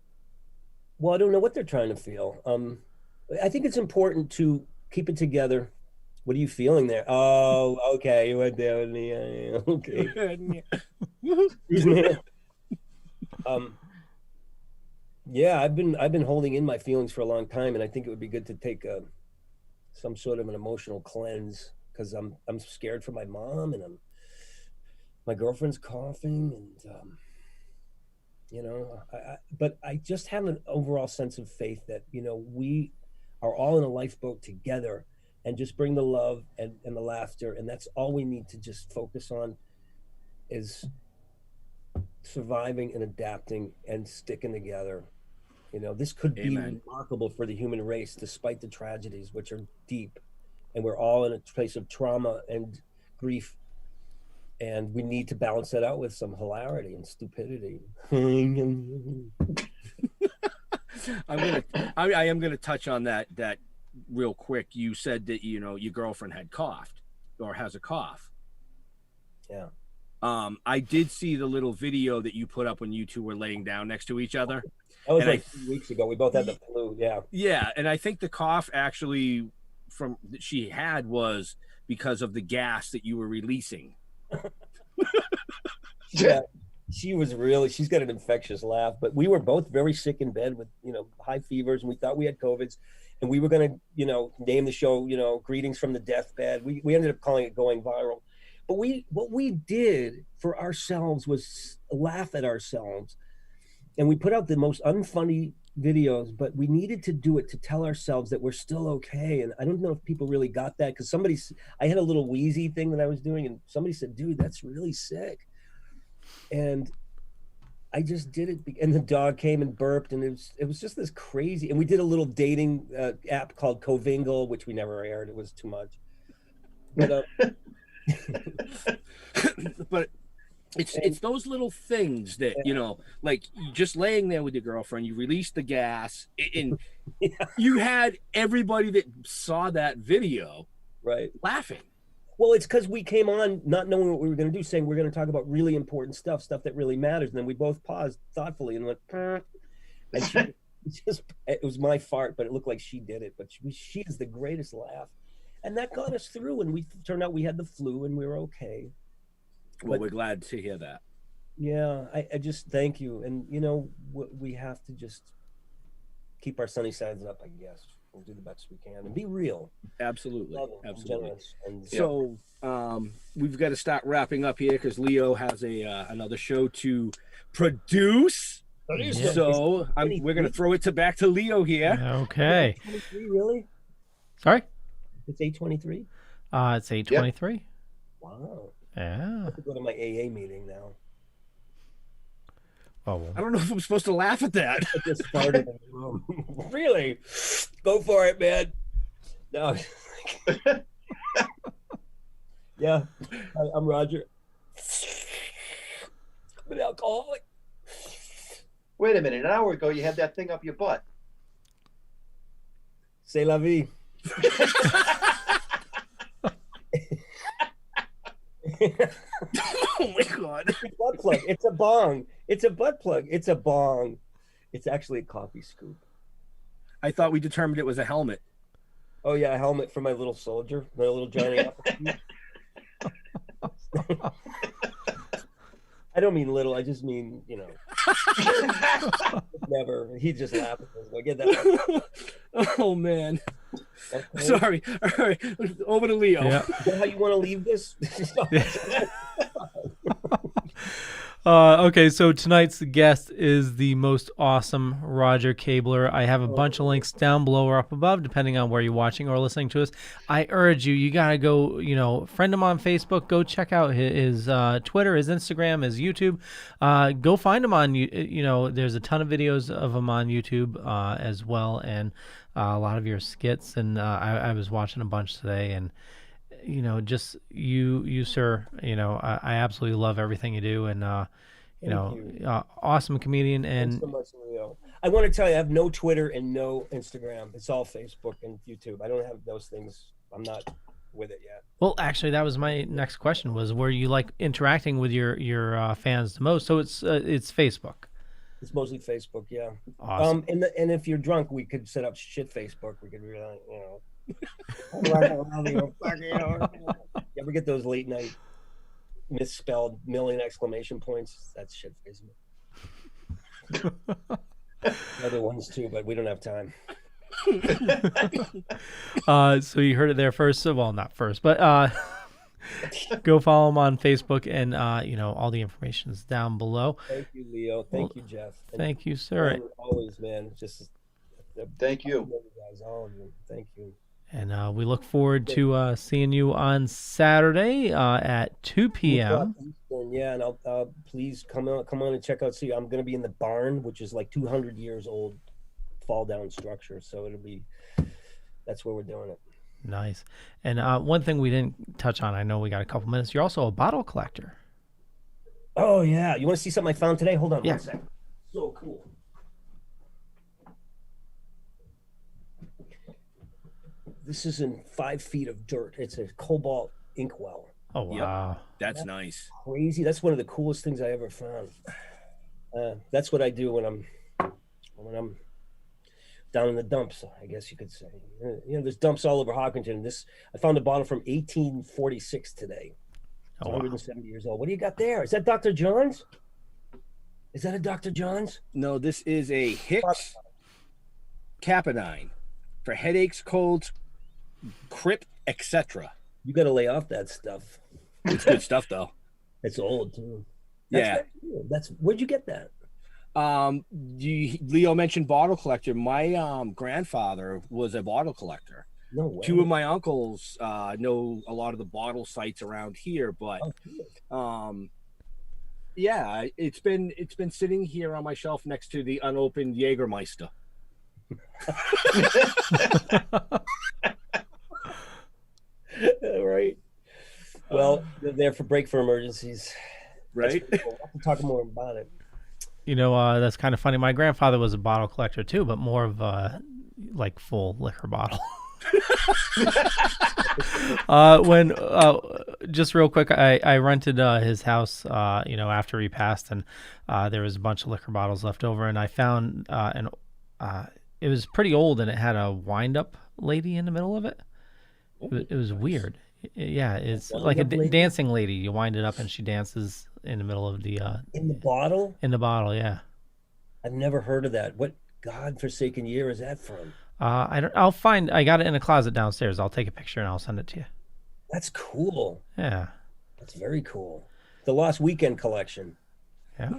Well, I don't know what they're trying to feel. I think it's important to keep it together. What are you feeling there? Oh, okay. You went there with me. Okay. Yeah, I've been holding in my feelings for a long time, and I think it would be good to take some sort of an emotional cleanse, because I'm scared for my mom, and my girlfriend's coughing, and you know, but I just have an overall sense of faith that, you know, we are all in a lifeboat together, and just bring the love and the laughter, and that's all we need to just focus on, is surviving and adapting and sticking together. You know, this could be remarkable for the human race, despite the tragedies, which are deep, and we're all in a place of trauma and grief, and we need to balance that out with some hilarity and stupidity. I am gonna touch on that real quick. You said that your girlfriend had coughed or has a cough. Yeah. I did see the little video that you put up when you two were laying down next to each other. That was 2 weeks ago. We both had the flu. Yeah. Yeah, and I think the cough actually that she had was because of the gas that you were releasing. Yeah. She's got an infectious laugh, but we were both very sick in bed with, high fevers, and we thought we had COVIDs, and we were going to, name the show, Greetings from the Deathbed. We ended up calling it Going Viral. But what we did for ourselves was laugh at ourselves. And we put out the most unfunny videos, but we needed to do it to tell ourselves that we're still okay. And I don't know if people really got that, because I had a little wheezy thing that I was doing, and somebody said, dude, that's really sick. And I just did it, and the dog came and burped, and it was just this crazy. And we did a little dating app called Covingle, which we never aired. It was too much. But but it's those little things that like just laying there with your girlfriend, you released the gas, and you had everybody that saw that video right laughing. Well, it's because we came on not knowing what we were going to do, saying we're going to talk about really important stuff that really matters, and then we both paused thoughtfully and went, and it was my fart, but it looked like she did it. But she is the greatest laugh, and that got us through. And we turned out we had the flu, and we were okay. Well, we're glad to hear that. Yeah, I just thank you, and we have to just keep our sunny sides up, I guess. We'll do the best we can and be real. Absolutely. Absolutely. And so we've got to start wrapping up here because Leo has another show to produce. Yeah. So we're going to throw it back to Leo here. Okay. 8:23, really? Sorry? It's 8:23? It's 8:23. Yep. Wow. Yeah. I have to go to my AA meeting now. Oh, well. I don't know if I'm supposed to laugh at that. I just started in the room. Really? Go for it, man. No. Yeah. Hi, I'm Roger. I'm an alcoholic. Wait a minute. An hour ago, you had that thing up your butt. C'est la vie. Oh my God. It's a butt plug. It's a bong. It's a butt plug. It's a bong. It's actually a coffee scoop. I thought we determined it was a helmet. Oh yeah, a helmet for my little soldier, my little Johnny Appleseed. I don't mean little, I just mean, never. He just laughed. I get that. Oh man. Okay. Sorry. All right. Over to Leo. Yeah. Is that how you want to leave this? Okay, so tonight's guest is the most awesome Roger Kabler. I have a bunch of links down below or up above, depending on where you're watching or listening to us. I urge you got to go, friend him on Facebook. Go check out his Twitter, his Instagram, his YouTube. Go find him on, there's a ton of videos of him on YouTube as well, and a lot of your skits. And I was watching a bunch today, and just you sir, I absolutely love everything you do, and awesome comedian. And thanks so much, Leo. I want to tell you, I have no Twitter and no Instagram. It's all Facebook and YouTube. I don't have those things. I'm not with it yet. Well, actually, that was my next question: was where you like interacting with your fans the most? So it's Facebook. It's mostly Facebook, yeah. Awesome. And if you're drunk, we could set up shit Facebook. We could really, You ever get those late night misspelled million exclamation points? That's shit Facebook. Other ones too, but we don't have time. So you heard it there first. Well, not first, but go follow him on Facebook, and all the information is down below. Thank you, Leo. Thank you, Jeff. Thank you, sir. Always, man. Just thank you, guys. All of you. Thank you. And we look forward to seeing you on Saturday at 2 p.m. Yeah, and I'll please come on and check out. See, I'm going to be in the barn, which is like 200 years old, fall down structure. So that's where we're doing it. Nice. And one thing we didn't touch on, I know we got a couple minutes. You're also a bottle collector. Oh yeah, you want to see something I found today? Hold on, Yeah. 1 second. So cool. This is in 5 feet of dirt. It's a cobalt inkwell. Oh wow, that's nice. Crazy. That's one of the coolest things I ever found. That's what I do when I'm down in the dumps, I guess you could say. There's dumps all over Hawkinton. I found a bottle from 1846 today. It's 170 years old. What do you got there? Is that Dr. John's? Is that a Dr. John's? No, this is a Hicks Capenine for headaches, colds, crip, etc. You got to lay off that stuff. It's good stuff, though. It's old too. That's where'd you get that? Leo mentioned bottle collector. My grandfather was a bottle collector. No way. 2 of my uncles know a lot of the bottle sites around here, but it's been sitting here on my shelf next to the unopened Jägermeister. Right. Well, they're there for break for emergencies. Right. Cool. We'll have to talk more about it. That's kind of funny. My grandfather was a bottle collector too, but more of a full liquor bottle. Just real quick, I rented his house, after he passed, and there was a bunch of liquor bottles left over, and I found it was pretty old, and it had a wind-up lady in the middle of it. It was weird. Yeah, it's like a dancing lady. You wind it up, and she dances in the middle of the in the bottle. In the bottle, yeah. I've never heard of that. What godforsaken year is that from? I got it in a closet downstairs. I'll take a picture and I'll send it to you. That's cool. Yeah. That's very cool. The Lost Weekend collection. Yeah.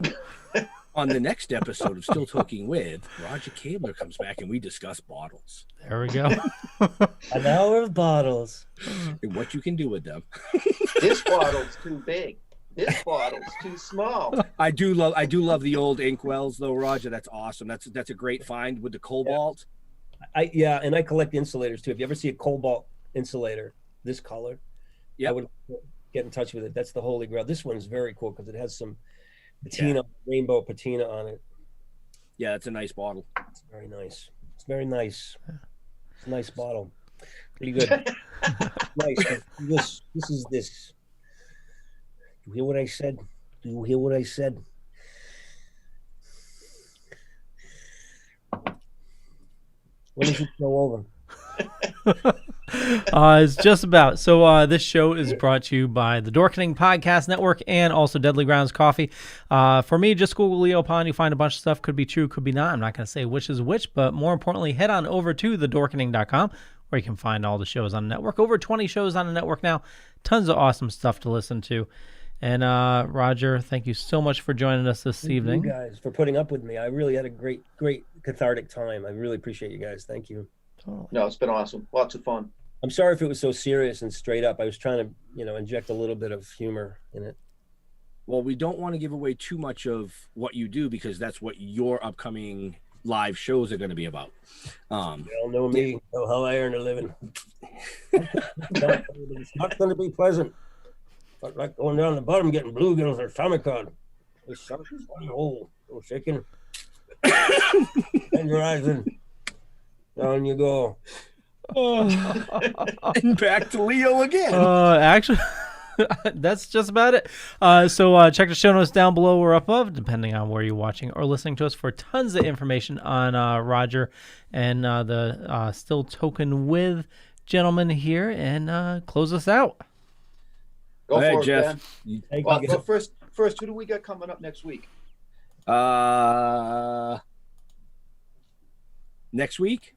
On the next episode of Still Toking With, Roger Kabler comes back and we discuss bottles. There we go. An hour of bottles. And what you can do with them. This bottle's too big. This bottle's too small. I do love the old inkwells though, Roger. That's awesome. That's a great find with the cobalt. And I collect insulators too. If you ever see a cobalt insulator, this color, I would get in touch with it. That's the holy grail. This one's very cool because it has some patina, rainbow patina on it. Yeah, that's a nice bottle. It's very nice. It's very nice. It's a nice bottle. Pretty good. Nice. This is this. Do you hear what I said? Do you hear what I said? When is it go over? It's just about. So this show is brought to you by the Dorkening Podcast Network and also Deadly Grounds Coffee. For me, just Google Leo Pond. You find a bunch of stuff. Could be true, could be not. I'm not going to say which is which, but more importantly, head on over to thedorkening.com where you can find all the shows on the network. Over 20 shows on the network now. Tons of awesome stuff to listen to. And Roger, thank you so much for joining us this evening. You guys for putting up with me. I really had a great cathartic time. I really appreciate you guys. Thank you. Totally. No, it's been awesome. Lots of fun. I'm sorry if it was so serious and straight up. I was trying to, inject a little bit of humor in it. Well, we don't want to give away too much of what you do because that's what your upcoming live shows are going to be about. You all know me, know how I earn a living. It's not going to be pleasant. But like going down the bottom, getting bluegills or Famicon. This sucks. Oh, shaking. And your eyes in. Down you go. And back to Leo again. Actually, that's just about it. So check the show notes down below or up above, depending on where you're watching or listening to us, for tons of information on Roger and the Still Token With gentleman here, and close us out. Go for it, Jeff. Ben. Well, first, who do we got coming up next week? Next week,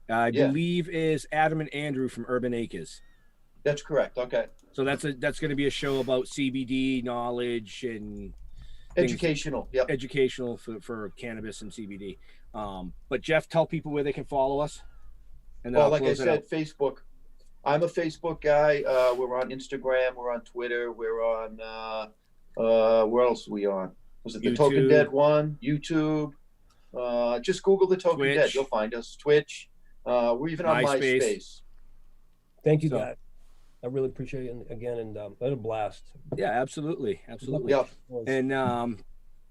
I believe is Adam and Andrew from Urban Acres. That's correct. Okay. So that's going to be a show about CBD knowledge and educational. Yeah. Educational for cannabis and CBD. But Jeff, tell people where they can follow us. And then like I said, Facebook. I'm a Facebook guy. We're on Instagram. We're on Twitter. We're on where else are we on? Was it the YouTube. Token Dead one? YouTube. Just Google the Token Twitch. Dead. You'll find us. Twitch. We're even on MySpace. Thank you, guys. I really appreciate it again, and what a blast. Yeah, absolutely. Yeah. And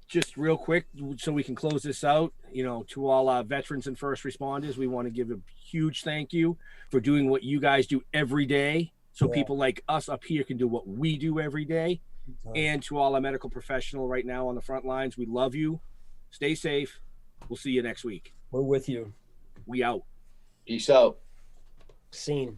just real quick, so we can close this out, to all our veterans and first responders, we want to give a huge thank you for doing what you guys do every day. So people like us up here can do what we do every day. And to all our medical professional right now on the front lines, we love you. Stay safe. We'll see you next week. We're with you. We out. Peace out. Scene.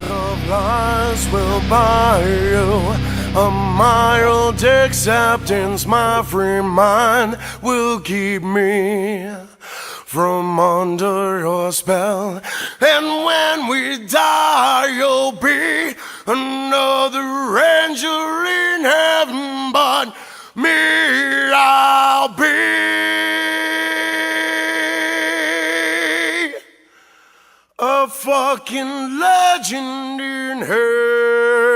Of lies will buy you a mild acceptance. My free mind will keep me from under your spell. And when we die, you'll be another angel in heaven, but me, I'll be a fucking legend in hell.